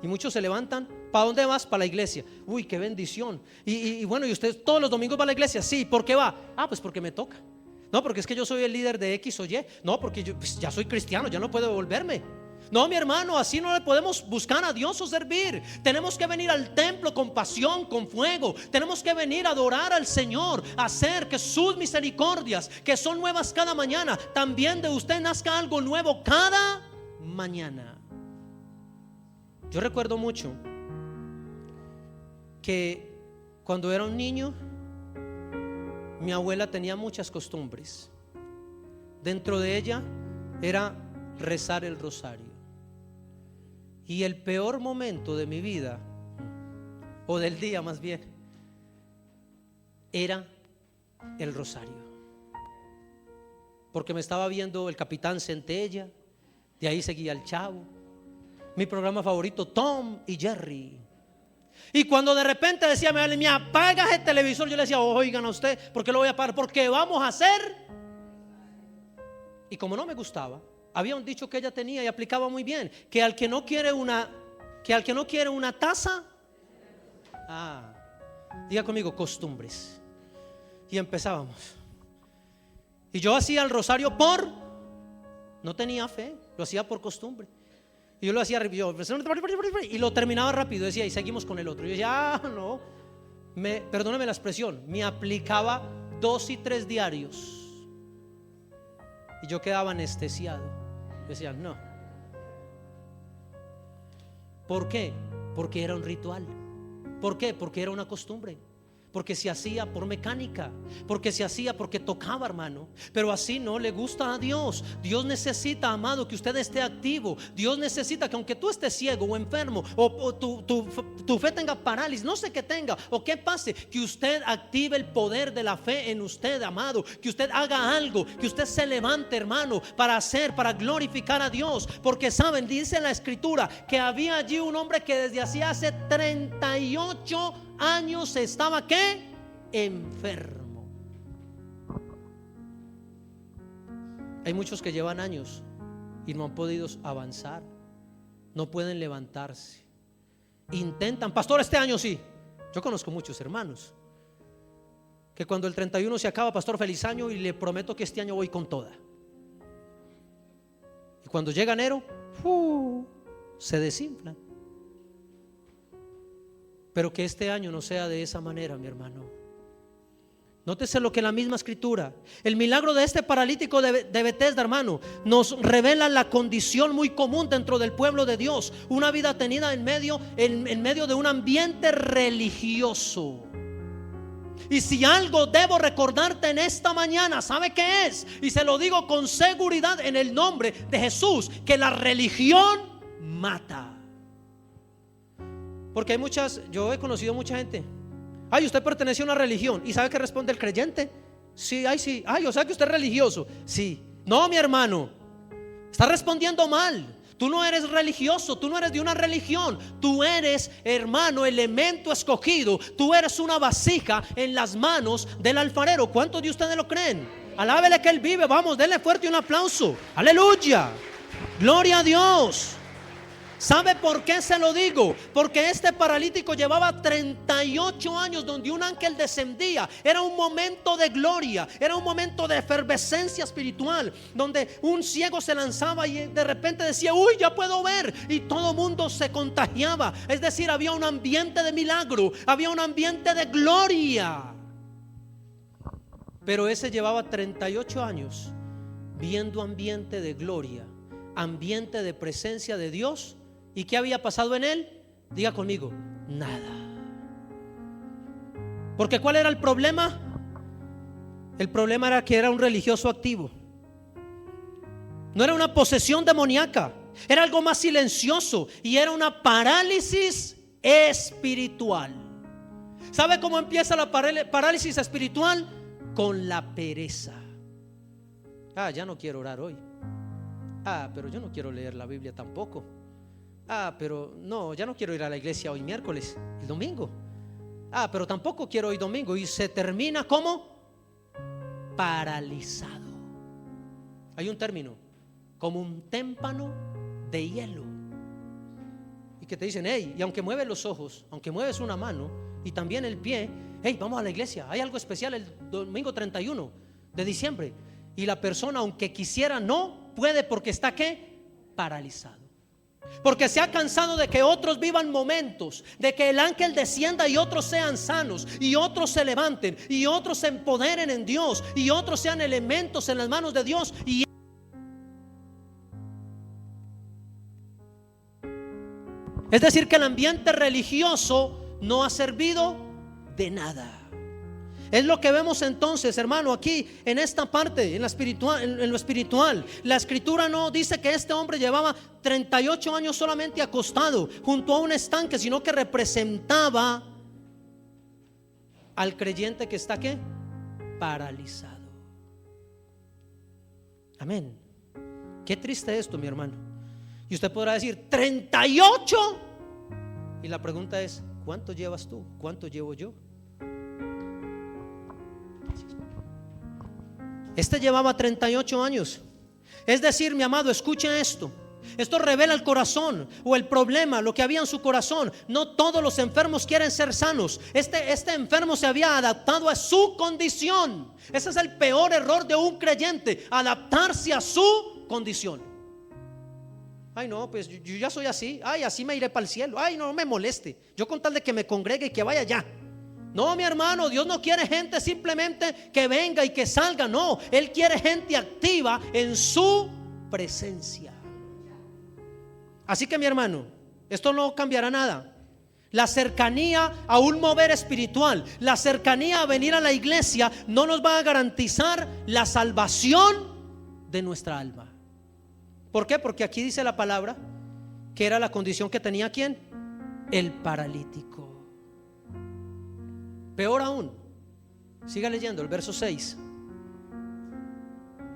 [SPEAKER 1] Y muchos se levantan, ¿para dónde vas? Para la iglesia. Uy, qué bendición. Y bueno, ¿y usted todos los domingos va a la iglesia? Sí, ¿por qué va? Ah, pues porque me toca. No, porque es que yo soy el líder de X o Y. No, porque yo pues, ya soy cristiano, ya no puedo devolverme. No, mi hermano, así no le podemos buscar a Dios o servir. Tenemos que venir al templo con pasión, con fuego. Tenemos que venir a adorar al Señor, a hacer que sus misericordias, que son nuevas cada mañana, también de usted nazca algo nuevo cada mañana. Yo recuerdo mucho que cuando era un niño, mi abuela tenía muchas costumbres. Dentro de ella era rezar el rosario. Y el peor momento de mi vida, o del día más bien, era el rosario. Porque me estaba viendo el Capitán Centella, de ahí seguía el Chavo, mi programa favorito, Tom y Jerry. Y cuando de repente decía, me apagas el televisor, yo le decía, oigan a usted, ¿por qué lo voy a apagar? Porque vamos a hacer. Y como no me gustaba, había un dicho que ella tenía y aplicaba muy bien, que al que no quiere una taza, diga conmigo, costumbres. Y empezábamos. Y yo hacía el rosario no tenía fe, lo hacía por costumbre. Y yo lo hacía y lo terminaba rápido, decía, y seguimos con el otro. Y yo decía, no, perdóname la expresión, me aplicaba 2 y 3 diarios. Y yo quedaba anestesiado. Yo decía, no. ¿Por qué? Porque era un ritual. ¿Por qué? Porque era una costumbre. Porque se hacía por mecánica, porque se hacía porque tocaba, hermano. Pero así no le gusta a Dios. Dios necesita, amado, que usted esté activo. Dios necesita que aunque tú estés ciego o enfermo, o tu fe tenga parálisis, no sé qué tenga, o qué pase, que usted active el poder de la fe en usted, amado. Que usted haga algo, que usted se levante, hermano, para glorificar a Dios. Porque saben, dice la escritura, que había allí un hombre que desde hacía hace 38 años estaba ¿qué? Enfermo. Hay muchos que llevan años y no han podido avanzar, no pueden levantarse. Intentan, pastor, este año sí. Yo conozco muchos hermanos que cuando el 31 se acaba, pastor, feliz año, y le prometo que este año voy con toda. Y cuando llega enero, se desinflan. Pero que este año no sea de esa manera, mi hermano. Nótese lo que la misma escritura, el milagro de este paralítico de Betesda, hermano, nos revela la condición muy común dentro del pueblo de Dios. Una vida tenida en medio de un ambiente religioso. Y si algo debo recordarte en esta mañana, ¿sabe qué es? Y se lo digo con seguridad en el nombre de Jesús, que la religión mata. Porque yo he conocido mucha gente. Ay, usted pertenece a una religión. ¿Y sabe qué responde el creyente? Sí, sí. Ay, o sea que usted es religioso. Sí. No, mi hermano, está respondiendo mal. Tú no eres religioso, tú no eres de una religión. Tú eres, hermano, elemento escogido. Tú eres una vasija en las manos del alfarero. ¿Cuántos de ustedes lo creen? Alábele que Él vive. Vamos, denle fuerte un aplauso. Aleluya. Gloria a Dios. ¿Sabe por qué se lo digo? Porque este paralítico llevaba 38 años donde un ángel descendía. Era un momento de gloria, era un momento de efervescencia espiritual, donde un ciego se lanzaba y de repente decía, uy, ya puedo ver, y todo mundo se contagiaba. Es decir, había un ambiente de milagro, había un ambiente de gloria. Pero ese llevaba 38 años viendo ambiente de gloria, ambiente de presencia de Dios. ¿Y qué había pasado en él? Diga conmigo, nada. Porque ¿cuál era el problema? El problema era que era un religioso activo. No era una posesión demoníaca, era algo más silencioso, y era una parálisis espiritual. ¿Sabe cómo empieza la parálisis espiritual? Con la pereza. Ya no quiero orar hoy. Pero yo no quiero leer la Biblia tampoco. Pero no, ya no quiero ir a la iglesia hoy miércoles, el domingo. Pero tampoco quiero hoy domingo. Y se termina como paralizado. Hay un término, como un témpano de hielo. Y que te dicen, hey, y aunque mueves los ojos, aunque mueves una mano y también el pie, hey, vamos a la iglesia, hay algo especial el domingo 31 de diciembre. Y la persona, aunque quisiera, no puede, porque está ¿qué? Paralizado. Porque se ha cansado de que otros vivan momentos, de que el ángel descienda y otros sean sanos, y otros se levanten, y otros se empoderen en Dios, y otros sean elementos en las manos de Dios. Es decir, que el ambiente religioso no ha servido de nada. Es lo que vemos entonces, hermano, aquí en esta parte, en lo espiritual. La escritura no dice que este hombre llevaba 38 años solamente acostado junto a un estanque, sino que representaba al creyente que está ¿qué? Paralizado. Amén. Qué triste esto, mi hermano. Y usted podrá decir 38. Y la pregunta es, ¿cuánto llevas tú? ¿Cuánto llevo yo? Este llevaba 38 años. Es decir, mi amado, escuche esto. Esto revela el corazón o el problema, lo que había en su corazón. No todos los enfermos quieren ser sanos. Este enfermo se había adaptado a su condición. Ese es el peor error de un creyente, adaptarse a su condición. Ay, no, pues yo ya soy así. Ay, así me iré para el cielo. Ay, no me moleste. Yo con tal de que me congregue y que vaya allá. No, mi hermano, Dios no quiere gente simplemente que venga y que salga. No, Él quiere gente activa en su presencia. Así que, mi hermano, esto no cambiará nada. La cercanía a un mover espiritual, la cercanía a venir a la iglesia no nos va a garantizar la salvación de nuestra alma. ¿Por qué? Porque aquí dice la palabra que era la condición que tenía ¿quién? El paralítico. Peor aún, siga leyendo el verso 6.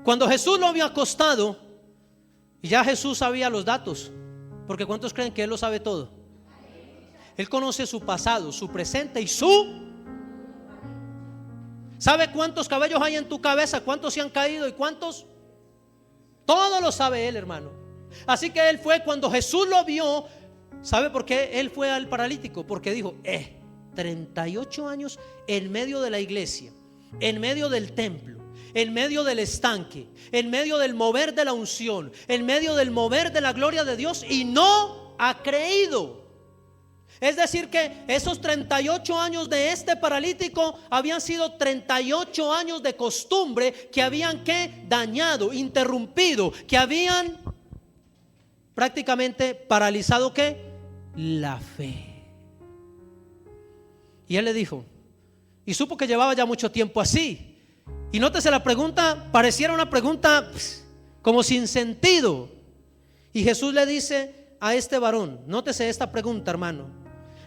[SPEAKER 1] Cuando Jesús lo había acostado, ya Jesús sabía los datos, porque ¿cuántos creen que Él lo sabe todo? Él conoce su pasado, su presente y su... ¿Sabe cuántos cabellos hay en tu cabeza? ¿Cuántos se han caído y cuántos? Todo lo sabe Él, hermano. Así que Él fue, cuando Jesús lo vio, ¿sabe por qué Él fue al paralítico? Porque dijo, 38 años en medio de la iglesia, en medio del templo, en medio del estanque, en medio del mover de la unción, en medio del mover de la gloria de Dios, y no ha creído. Es decir que esos 38 años de este paralítico habían sido 38 años de costumbre que habían dañado, interrumpido, que habían prácticamente paralizado la fe. Y Él le dijo, y supo que llevaba ya mucho tiempo así. Y nótese, la pregunta pareciera una pregunta como sin sentido. Y Jesús le dice a este varón, nótese esta pregunta, hermano.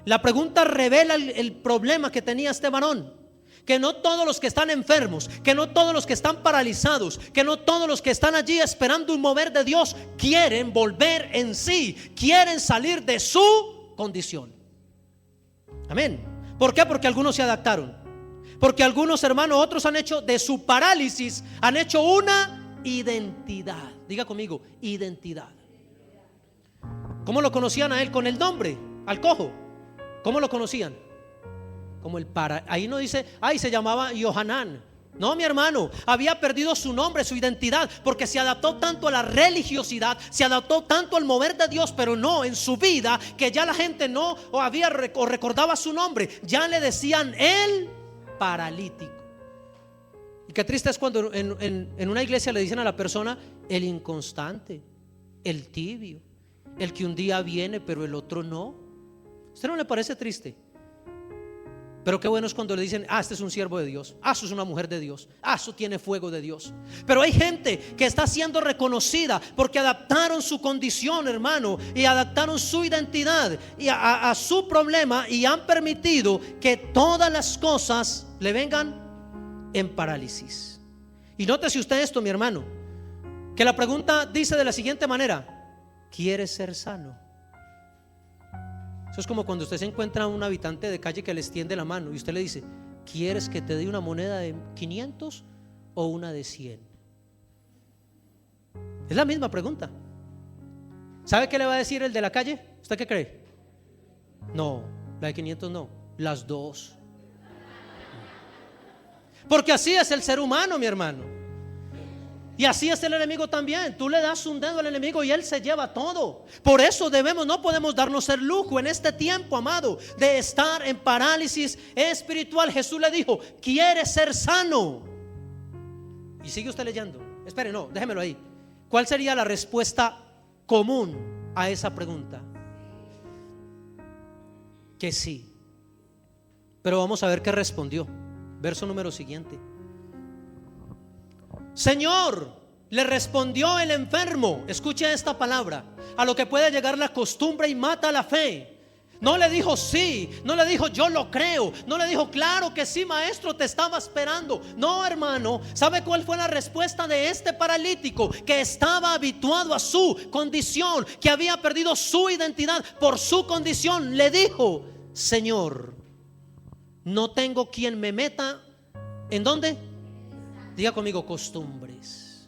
[SPEAKER 1] La pregunta revela el problema que tenía este varón. Que no todos los que están enfermos, que no todos los que están paralizados, que no todos los que están allí esperando un mover de Dios quieren volver en sí, quieren salir de su condición. Amén. ¿Por qué? Porque algunos se adaptaron. Porque algunos, hermanos, otros han hecho de su parálisis, han hecho una identidad. Diga conmigo, identidad. ¿Cómo lo conocían a él? Con el nombre, al cojo. ¿Cómo lo conocían? Como el ahí no dice, ay, se llamaba Yohanan. No, mi hermano, había perdido su nombre, su identidad, porque se adaptó tanto a la religiosidad, se adaptó tanto al mover de Dios, pero no en su vida, que ya la gente no o recordaba su nombre, ya le decían el paralítico. Y qué triste es cuando en una iglesia le dicen a la persona el inconstante, el tibio, el que un día viene pero el otro no. ¿Usted no le parece triste? Pero qué bueno es cuando le dicen, este es un siervo de Dios, eso es una mujer de Dios, eso tiene fuego de Dios. Pero hay gente que está siendo reconocida porque adaptaron su condición, hermano, y adaptaron su identidad y a su problema, y han permitido que todas las cosas le vengan en parálisis. Y nótese usted esto, mi hermano, que la pregunta dice de la siguiente manera: ¿quieres ser sano? Eso es como cuando usted se encuentra a un habitante de calle que le extiende la mano y usted le dice, ¿quieres que te dé una moneda de 500 o una de 100? Es la misma pregunta. ¿Sabe qué le va a decir el de la calle? ¿Usted qué cree? No, la de 500 no, las dos. Porque así es el ser humano, mi hermano. Y así es el enemigo también. Tú le das un dedo al enemigo y él se lleva todo. Por eso no podemos darnos el lujo en este tiempo, amado, de estar en parálisis espiritual. Jesús le dijo, ¿quieres ser sano? Y sigue usted leyendo. Espere, no, déjemelo ahí. ¿Cuál sería la respuesta común a esa pregunta? Que sí. Pero vamos a ver qué respondió. Verso número siguiente. Señor, le respondió el enfermo, escuche esta palabra, a lo que puede llegar la costumbre y mata la fe. No le dijo sí, no le dijo yo lo creo, no le dijo claro que sí, maestro, te estaba esperando. No, hermano, ¿sabe cuál fue la respuesta de este paralítico? Que estaba habituado a su condición, que había perdido su identidad por su condición. Le dijo: Señor, no tengo quien me meta. ¿En dónde? Diga conmigo: costumbres.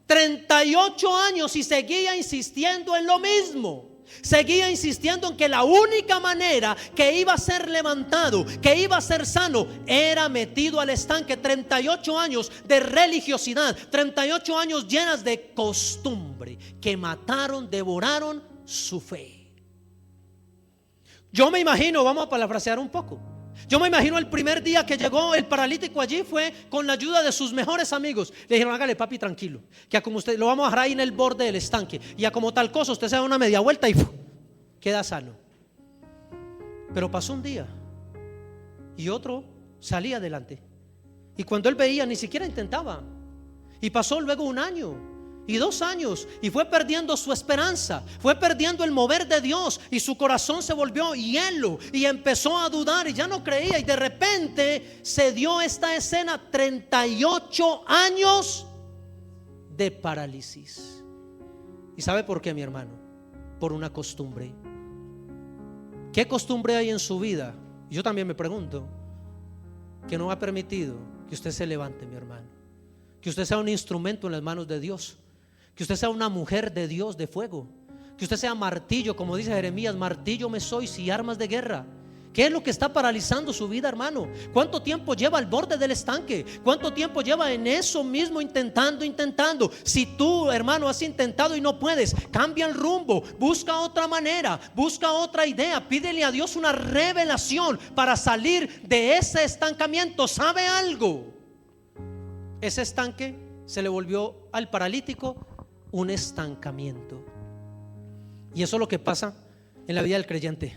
[SPEAKER 1] 38 años y seguía insistiendo en lo mismo. Seguía insistiendo en que la única manera que iba a ser levantado, que iba a ser sano, era metido al estanque. 38 años de religiosidad, 38 años llenas de costumbre que mataron, devoraron su fe. Yo me imagino, vamos a parafrasear un poco, yo me imagino el primer día que llegó el paralítico allí fue con la ayuda de sus mejores amigos. Le dijeron: hágale, papi, tranquilo, que a como usted lo vamos a dejar ahí en el borde del estanque, y a como tal cosa usted se da una media vuelta y queda sano. Pero pasó un día y otro salía adelante, y cuando él veía ni siquiera intentaba. Y pasó luego 1 año y 2 años, y fue perdiendo su esperanza, fue perdiendo el mover de Dios, y su corazón se volvió hielo y empezó a dudar y ya no creía. Y de repente se dio esta escena: 38 años de parálisis. ¿Y sabe por qué, mi hermano? Por una costumbre. ¿Qué costumbre hay en su vida? Yo también me pregunto, que no ha permitido que usted se levante, mi hermano, que usted sea un instrumento en las manos de Dios, que usted sea una mujer de Dios de fuego, que usted sea martillo, como dice Jeremías: martillo me sois y armas de guerra. ¿Qué es lo que está paralizando su vida, hermano? ¿Cuánto tiempo lleva al borde del estanque? ¿Cuánto tiempo lleva en eso mismo, intentando? Si tú, hermano, has intentado y no puedes, cambia el rumbo, busca otra manera, busca otra idea, pídele a Dios una revelación para salir de ese estancamiento. ¿Sabe algo? Ese estanque se le volvió al paralítico un estancamiento. Y eso es lo que pasa en la vida del creyente,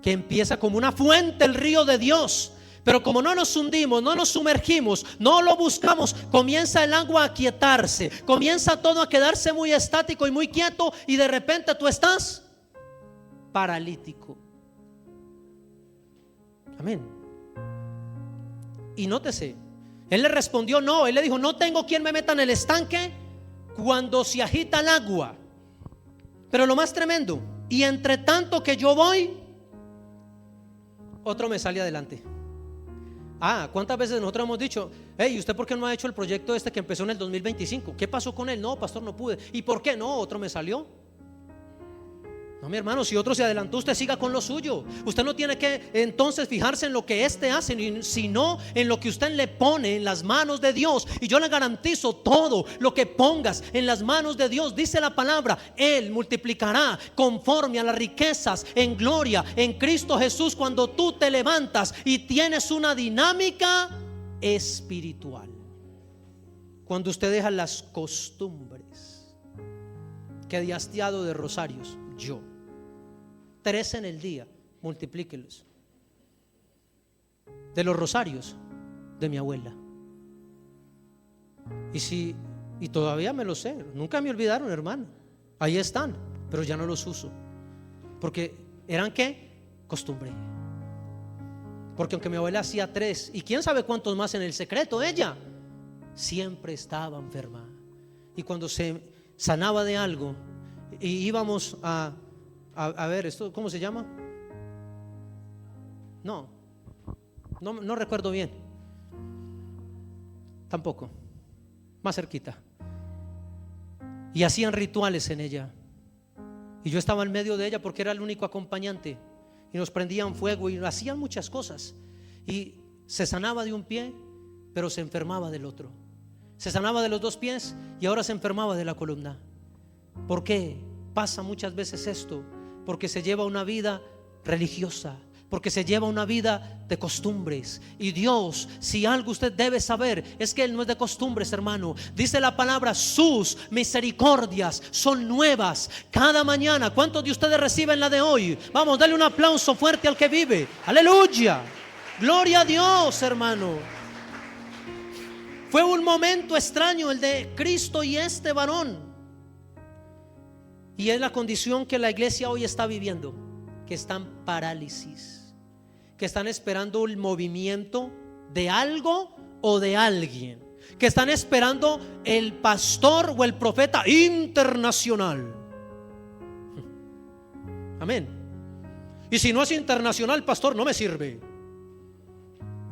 [SPEAKER 1] que empieza como una fuente el río de Dios, pero como no nos hundimos, no nos sumergimos, no lo buscamos, comienza el agua a quietarse, comienza todo a quedarse muy estático y muy quieto, y de repente tú estás paralítico. Amén. Y nótese, él le respondió no, él le dijo: no tengo quien me meta en el estanque cuando se agita el agua. Pero lo más tremendo: y entre tanto que yo voy, otro me sale adelante. ¿Cuántas veces nosotros hemos dicho: hey, ¿usted por qué no ha hecho el proyecto este que empezó en el 2025? ¿Qué pasó con él? No, pastor, no pude. ¿Y por qué no? Otro me salió. No, mi hermano, si otro se adelantó, usted siga con lo suyo. Usted no tiene que entonces fijarse en lo que éste hace, sino en lo que usted le pone en las manos de Dios. Y yo le garantizo, todo lo que pongas en las manos de Dios, dice la palabra, Él multiplicará conforme a las riquezas en gloria en Cristo Jesús, cuando tú te levantas y tienes una dinámica espiritual. Cuando usted deja las costumbres. Que de hastiado de rosarios yo, 13 en el día, multiplíquelos. De los rosarios de mi abuela. Y todavía me lo sé, nunca me olvidaron, hermano. Ahí están, pero ya no los uso. Porque eran ¿qué? Costumbre. Porque aunque mi abuela hacía 3 y quién sabe cuántos más en el secreto, ella siempre estaba enferma. Y cuando se sanaba de algo y íbamos a ver esto, ¿cómo se llama? No recuerdo bien. Tampoco. Más cerquita. Y hacían rituales en ella. Y yo estaba en medio de ella porque era el único acompañante. Y nos prendían fuego y hacían muchas cosas. Y se sanaba de un pie, pero se enfermaba del otro. Se sanaba de los 2 pies y ahora se enfermaba de la columna. ¿Por qué pasa muchas veces esto? Porque se lleva una vida religiosa, porque se lleva una vida de costumbres. Y Dios, si algo usted debe saber, es que Él no es de costumbres, hermano. Dice la palabra: sus misericordias son nuevas cada mañana. ¿Cuántos de ustedes reciben la de hoy? Vamos, dale un aplauso fuerte al que vive. Aleluya. Gloria a Dios, hermano. Fue un momento extraño el de Cristo y este varón. Y es la condición que la iglesia hoy está viviendo, que están en parálisis, que están esperando el movimiento de algo o de alguien, que están esperando el pastor o el profeta internacional. Amén. Y si no es internacional, pastor, no me sirve.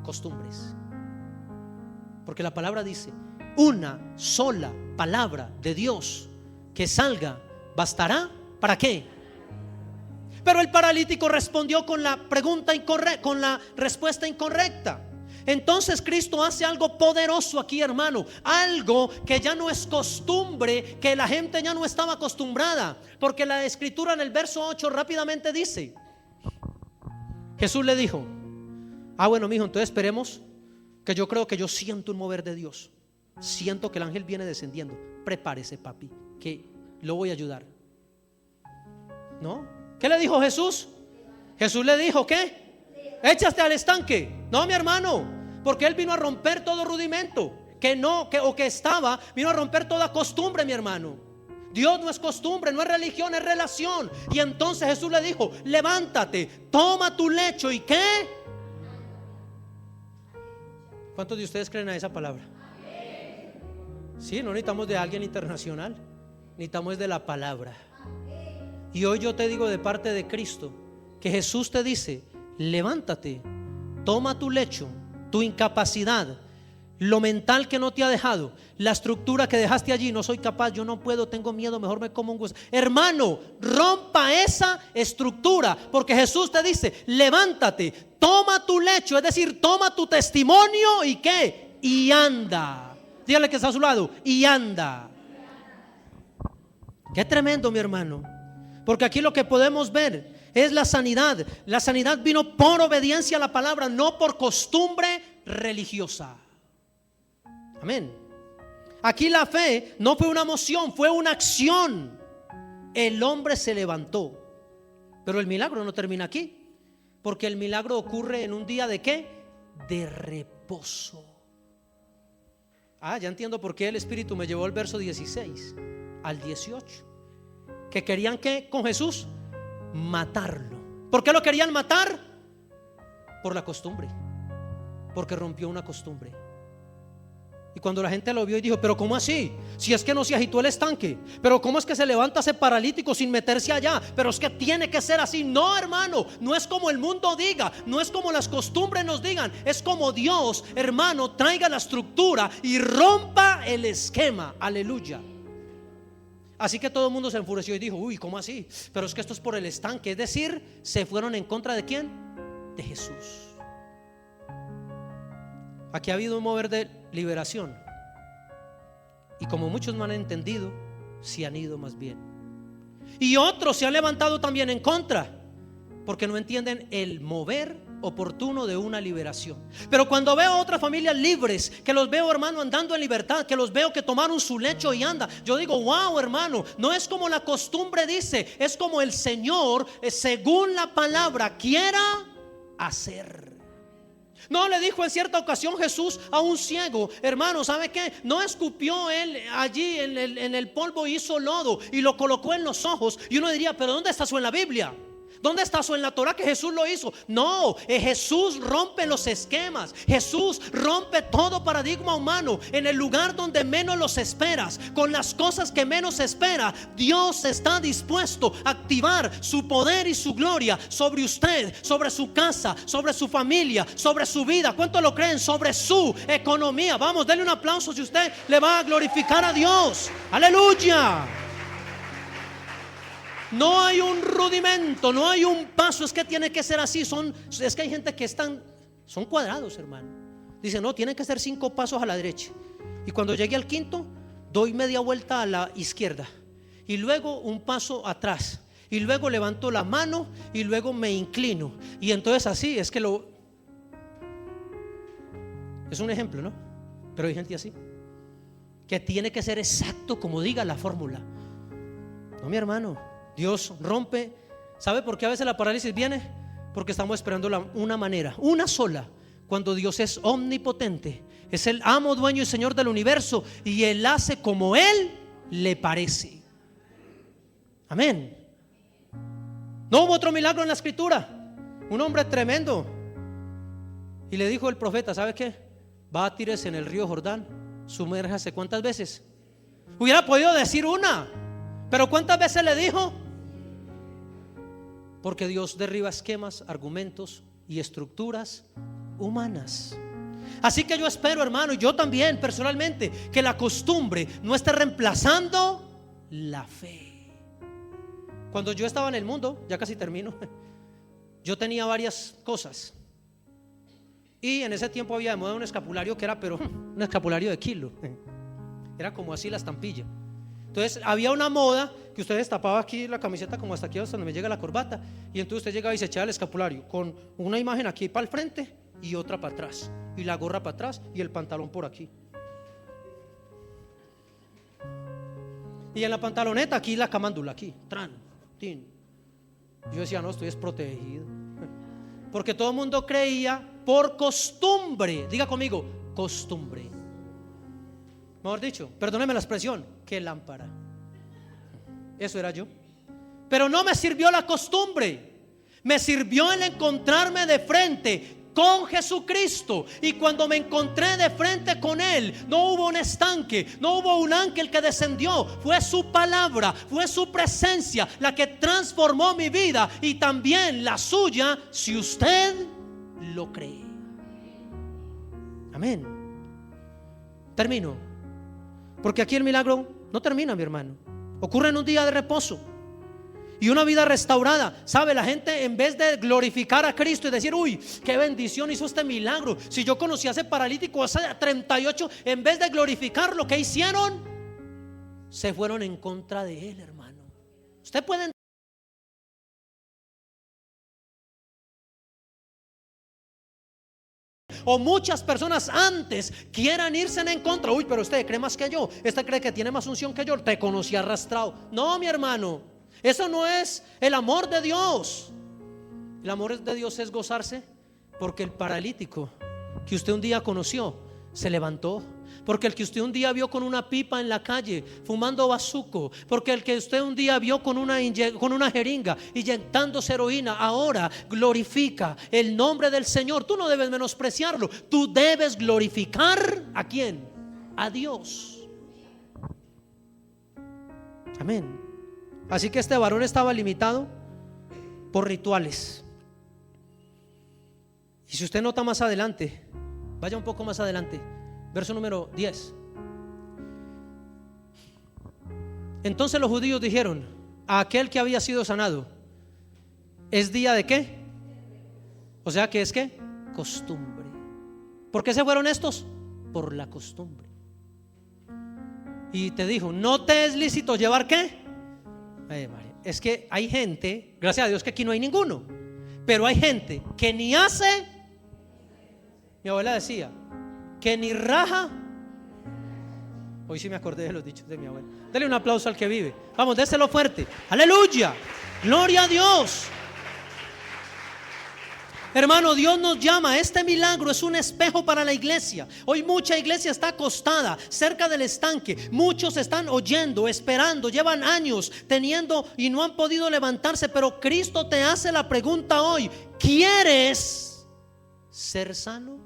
[SPEAKER 1] Costumbres. Porque la palabra dice: una sola palabra de Dios que salga bastará. ¿Para qué? Pero el paralítico respondió con la pregunta incorrecta, con la respuesta incorrecta. Entonces Cristo hace algo poderoso aquí, hermano, algo que ya no es costumbre, que la gente ya no estaba acostumbrada, porque la escritura en el verso 8 rápidamente dice: Jesús le dijo: bueno, mijo, entonces esperemos, que yo creo que yo siento un mover de Dios, siento que el ángel viene descendiendo. Prepárese, papi, que lo voy a ayudar. ¿No? ¿Qué le dijo Jesús? Jesús le dijo: ¿qué? Échate al estanque. No, mi hermano, porque él vino a romper todo rudimento vino a romper toda costumbre, mi hermano. Dios no es costumbre, no es religión, es relación. Y entonces Jesús le dijo: levántate, toma tu lecho. ¿Y qué? ¿Cuántos de ustedes creen a esa palabra? Sí, no necesitamos de alguien internacional, necesitamos de la palabra. Y hoy yo te digo de parte de Cristo que Jesús te dice: levántate, toma tu lecho, tu incapacidad, lo mental que no te ha dejado, la estructura que dejaste allí. No soy capaz, yo no puedo, tengo miedo, mejor me como un gusto. Hermano, rompa esa estructura, porque Jesús te dice: levántate, toma tu lecho, es decir, toma tu testimonio. ¿Y qué? Y anda. Dígale que está a su lado: y anda. Qué tremendo, mi hermano, porque aquí lo que podemos ver es la sanidad. La sanidad vino por obediencia a la palabra, no por costumbre religiosa. Amén. Aquí la fe no fue una emoción, fue una acción. El hombre se levantó. Pero el milagro no termina aquí, porque el milagro ocurre en un día de ¿qué? De reposo. Ya entiendo por qué el Espíritu me llevó al verso 16 al 18, que querían que con Jesús matarlo. ¿Por qué lo querían matar? Por la costumbre, porque rompió una costumbre. Y cuando la gente lo vio y dijo: pero ¿cómo así? Si es que no se agitó el estanque, pero ¿cómo es que se levanta ese paralítico sin meterse allá? Pero es que tiene que ser así. No, hermano, no es como el mundo diga, no es como las costumbres nos digan, es como Dios, hermano, traiga la estructura y rompa el esquema. Aleluya. Así que todo el mundo se enfureció y dijo: uy, ¿cómo así? Pero es que esto es por el estanque. Es decir, se fueron en contra de ¿quién? De Jesús. Aquí ha habido un mover de liberación, y como muchos no han entendido, se han ido más bien. Y otros se han levantado también en contra, porque no entienden el mover oportuno de una liberación. Pero cuando veo a otras familias libres, que los veo, hermano, andando en libertad, que los veo que tomaron su lecho y anda, yo digo: wow, hermano, no es como la costumbre dice, es como el Señor, según la palabra, quiera hacer. No le dijo en cierta ocasión Jesús a un ciego: hermano, ¿sabe qué? No escupió él allí en el polvo y hizo lodo y lo colocó en los ojos. Y uno diría: pero ¿dónde está eso en la Biblia? ¿Dónde está eso en la Torah que Jesús lo hizo? No, Jesús rompe los esquemas. Jesús rompe todo paradigma humano. En el lugar donde menos los esperas, con las cosas que menos espera, Dios está dispuesto a activar su poder y su gloria sobre usted, sobre su casa, sobre su familia, sobre su vida. ¿Cuánto lo creen? Sobre su economía. Vamos, denle un aplauso si usted le va a glorificar a Dios. Aleluya. No hay un rudimento, no hay un paso, es que tiene que ser así. Es que hay gente que son cuadrados, hermano. Dice: no, tienen que ser 5 pasos a la derecha, y cuando llegue al quinto, doy media vuelta a la izquierda, y luego un paso atrás, y luego levanto la mano, y luego me inclino. Y entonces así, es que es un ejemplo, ¿no? Pero hay gente así, que tiene que ser exacto como diga la fórmula. No, mi hermano, Dios rompe. ¿Sabe por qué a veces la parálisis viene? Porque estamos esperando una manera, una sola, cuando Dios es omnipotente, es el amo, dueño y señor del universo, y Él hace como Él le parece. Amén. No hubo otro milagro en la escritura. Un hombre tremendo, y le dijo el profeta: ¿sabe qué? Va a tirarse en el río Jordán, sumérjase. ¿Cuántas veces? Hubiera podido decir una, pero ¿cuántas veces le dijo? Porque Dios derriba esquemas, argumentos y estructuras humanas. Así que yo espero, hermano, y yo también personalmente, que la costumbre no esté reemplazando la fe. Cuando yo estaba en el mundo, ya casi termino, yo tenía varias cosas. Y en ese tiempo había de moda un escapulario que era, pero un escapulario de kilo. Era como así la estampilla. Entonces había una moda que usted destapaba aquí la camiseta como hasta aquí, hasta donde me llega la corbata, y entonces usted llegaba y se echaba el escapulario con una imagen aquí para el frente y otra para atrás, y la gorra para atrás y el pantalón por aquí. Y en la pantaloneta aquí la camándula, aquí, tran, tin. Yo decía: no, estoy desprotegido. Porque todo el mundo creía por costumbre. Diga conmigo: costumbre. Mejor dicho, perdóneme la expresión, que lámpara. Eso era yo. Pero no me sirvió la costumbre. Me sirvió el encontrarme de frente con Jesucristo. Y cuando me encontré de frente con Él, no hubo un estanque, no hubo un ángel que descendió. Fue su palabra, fue su presencia la que transformó mi vida y también la suya, si usted lo cree. Amén. Termino, porque aquí el milagro no termina, mi hermano. Ocurre en un día de reposo y una vida restaurada. ¿Sabe? La gente, en vez de glorificar a Cristo y decir: uy, qué bendición hizo este milagro, si yo conocí a ese paralítico hace 38, en vez de glorificar, lo que hicieron, se fueron en contra de Él, hermano. Usted puede o muchas personas antes quieran irse en contra. Uy, pero usted cree más que yo, usted cree que tiene más unción que yo, te conocí arrastrado. No, mi hermano, eso no es el amor de Dios. El amor de Dios es gozarse porque el paralítico que usted un día conoció se levantó. Porque el que usted un día vio con una pipa en la calle fumando bazuco, porque el que usted un día vio con una jeringa inyectándose heroína, ahora glorifica el nombre del Señor. Tú no debes menospreciarlo, tú debes glorificar ¿a quién? A Dios. Amén. Así que este varón estaba limitado por rituales. Y si usted nota más adelante, vaya un poco más adelante, verso número 10. Entonces los judíos dijeron a aquel que había sido sanado: ¿es día de qué? O sea que es ¿qué? Costumbre. ¿Por qué se fueron estos? Por la costumbre. Y te dijo: ¿no te es lícito llevar qué? María, es que hay gente, gracias a Dios que aquí no hay ninguno, pero hay gente que ni hace. Mi abuela decía que ni raja. Hoy sí me acordé de los dichos de mi abuela. Dele un aplauso al que vive. Vamos, déselo fuerte. Aleluya, gloria a Dios. Hermano, Dios nos llama. Este milagro es un espejo para la iglesia. Hoy mucha iglesia está acostada cerca del estanque. Muchos están oyendo, esperando, llevan años teniendo y no han podido levantarse. Pero Cristo te hace la pregunta hoy: ¿quieres ser sano?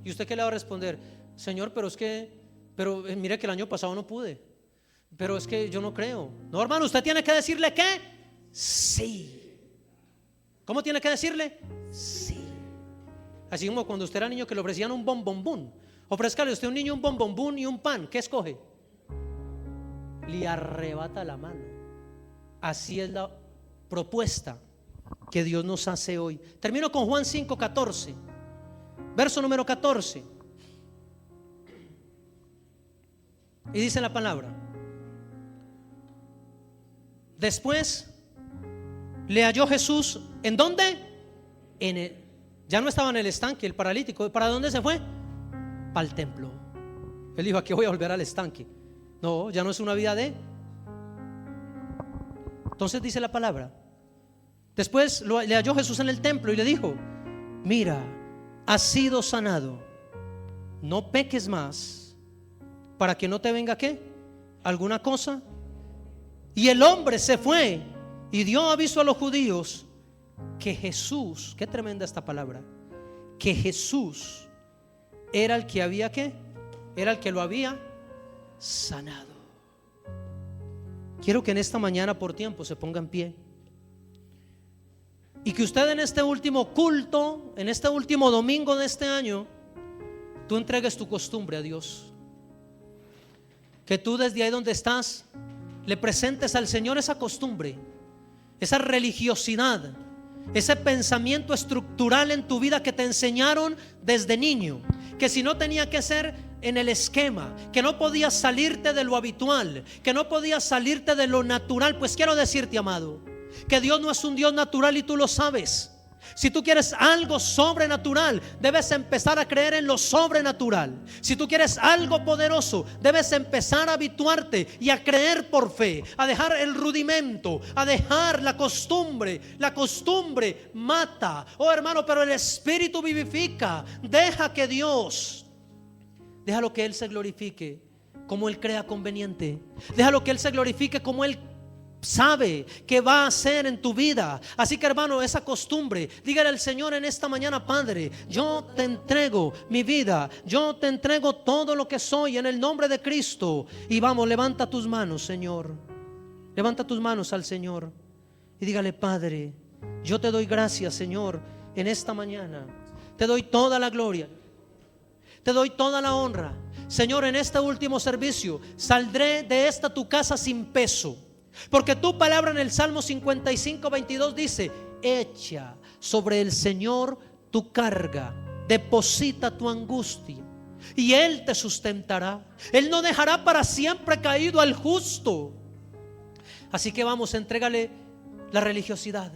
[SPEAKER 1] ¿Y usted qué le va a responder? Señor, pero es que, mire que el año pasado no pude, pero es que yo no creo. No, hermano, usted tiene que decirle que sí. ¿Cómo tiene que decirle? Sí. Así como cuando usted era niño que le ofrecían un bombombún. Ofrézcale usted a un niño un bombombún y un pan. ¿Qué escoge? Le arrebata la mano. Así es la propuesta que Dios nos hace hoy. Termino con Juan 5:14. Verso número 14. Y dice la palabra: después le halló Jesús. ¿En dónde? Ya no estaba en el estanque el paralítico. ¿Para dónde se fue? Para el templo. Él dijo: aquí voy a volver al estanque. No, ya no es una vida de. Entonces dice la palabra Después le halló Jesús en el templo y le dijo: mira, has sido sanado, no peques más, para que no te venga ¿qué? ¿Alguna cosa? Y el hombre se fue y dio aviso a los judíos que Jesús, qué tremenda esta palabra, que Jesús era el que había ¿qué? Era el que lo había sanado. Quiero que en esta mañana por tiempo se ponga en pie y que usted en este último culto, en este último domingo de este año, tú entregues tu costumbre a Dios. Que tú desde ahí donde estás le presentes al Señor esa costumbre, esa religiosidad, ese pensamiento estructural en tu vida que te enseñaron desde niño, que si no tenía que ser en el esquema, que no podías salirte de lo habitual, que no podías salirte de lo natural. Pues quiero decirte, amado, que Dios no es un Dios natural y tú lo sabes. Si tú quieres algo sobrenatural, debes empezar a creer en lo sobrenatural. Si tú quieres algo poderoso, debes empezar a habituarte y a creer por fe, a dejar el rudimento, a dejar la costumbre. La costumbre mata, oh hermano, pero el Espíritu vivifica. Deja que Dios, déjalo que Él se glorifique como Él crea conveniente. Déjalo que Él se glorifique como Él sabe que va a hacer en tu vida. Así que hermano, esa costumbre, dígale al Señor en esta mañana: Padre, yo te entrego mi vida, yo te entrego todo lo que soy en el nombre de Cristo. Y vamos, levanta tus manos, Señor, levanta tus manos al Señor y dígale: Padre, yo te doy gracias, Señor, en esta mañana. Te doy toda la gloria, te doy toda la honra. Señor, en este último servicio saldré de esta tu casa sin peso, porque tu palabra en el Salmo 55:22 dice: echa sobre el Señor tu carga, deposita tu angustia y Él te sustentará. Él no dejará para siempre caído al justo. Así que vamos, entrégale la religiosidad,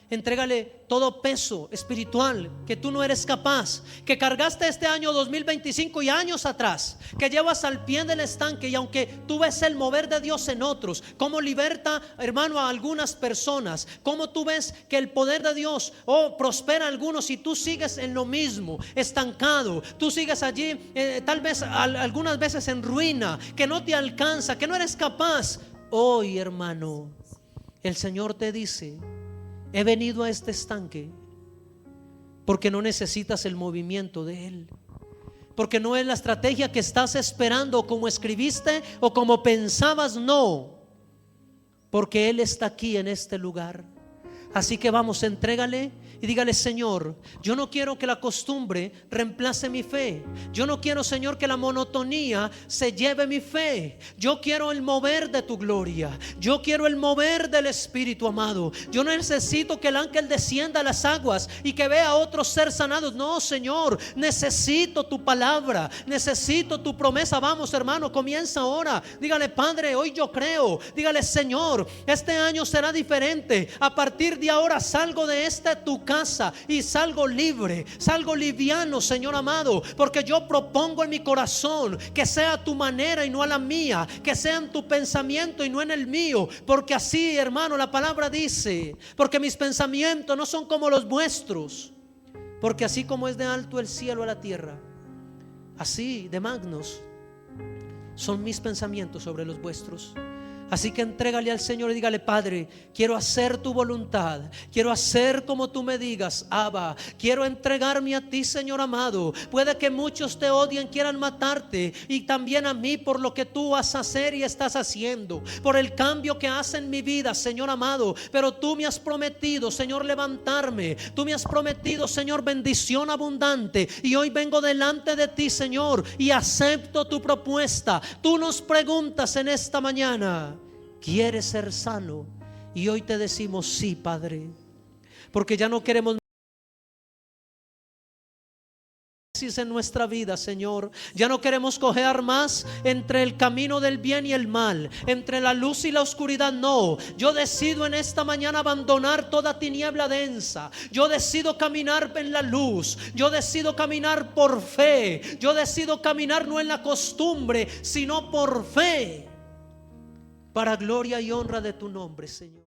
[SPEAKER 1] entrégale todo peso espiritual que tú no eres capaz, que cargaste este año 2025 y años atrás, que llevas al pie del estanque. Y aunque tú ves el mover de Dios en otros, cómo liberta, hermano, a algunas personas, cómo tú ves que el poder de Dios prospera a algunos, y tú sigues en lo mismo, estancado, tú sigues allí tal vez algunas veces en ruina, que no te alcanza, que no eres capaz. Hoy, hermano, el Señor te dice: he venido a este estanque porque no necesitas el movimiento de Él, porque no es la estrategia que estás esperando, como escribiste o como pensabas. No, porque Él está aquí en este lugar. Así que vamos, entrégale y dígale: Señor, yo no quiero que la costumbre reemplace mi fe. Yo no quiero, Señor, que la monotonía se lleve mi fe. Yo quiero el mover de tu gloria. Yo quiero el mover del Espíritu, amado. Yo no necesito que el ángel descienda a las aguas y que vea a otros ser sanados. No, Señor, necesito tu palabra, necesito tu promesa. Vamos, hermano, comienza ahora. Dígale: Padre, hoy yo creo. Dígale: Señor, este año será diferente. A partir de ahora salgo de tu casa y salgo libre, salgo liviano, Señor amado, porque yo propongo en mi corazón que sea a tu manera y no a la mía, que sea en tu pensamiento y no en el mío, porque así, hermano, la palabra dice: porque mis pensamientos no son como los vuestros, porque así como es de alto el cielo a la tierra, así de magnos son mis pensamientos sobre los vuestros. Así que entrégale al Señor y dígale: Padre, quiero hacer tu voluntad, quiero hacer como tú me digas, Abba, quiero entregarme a ti, Señor amado. Puede que muchos te odien, quieran matarte, y también a mí, por lo que tú vas a hacer y estás haciendo, por el cambio que hace en mi vida, Señor amado. Pero tú me has prometido, Señor, levantarme. Tú me has prometido, Señor, bendición abundante, y hoy vengo delante de ti, Señor, y acepto tu propuesta. Tú nos preguntas en esta mañana: ¿quieres ser sano? Y hoy te decimos: sí, Padre, porque ya no queremos en nuestra vida, Señor. Ya no queremos cojear más entre el camino del bien y el mal, entre la luz y la oscuridad. No, yo decido en esta mañana abandonar toda tiniebla densa. Yo decido caminar en la luz. Yo decido caminar por fe. Yo decido caminar no en la costumbre, sino por fe, para gloria y honra de tu nombre, Señor.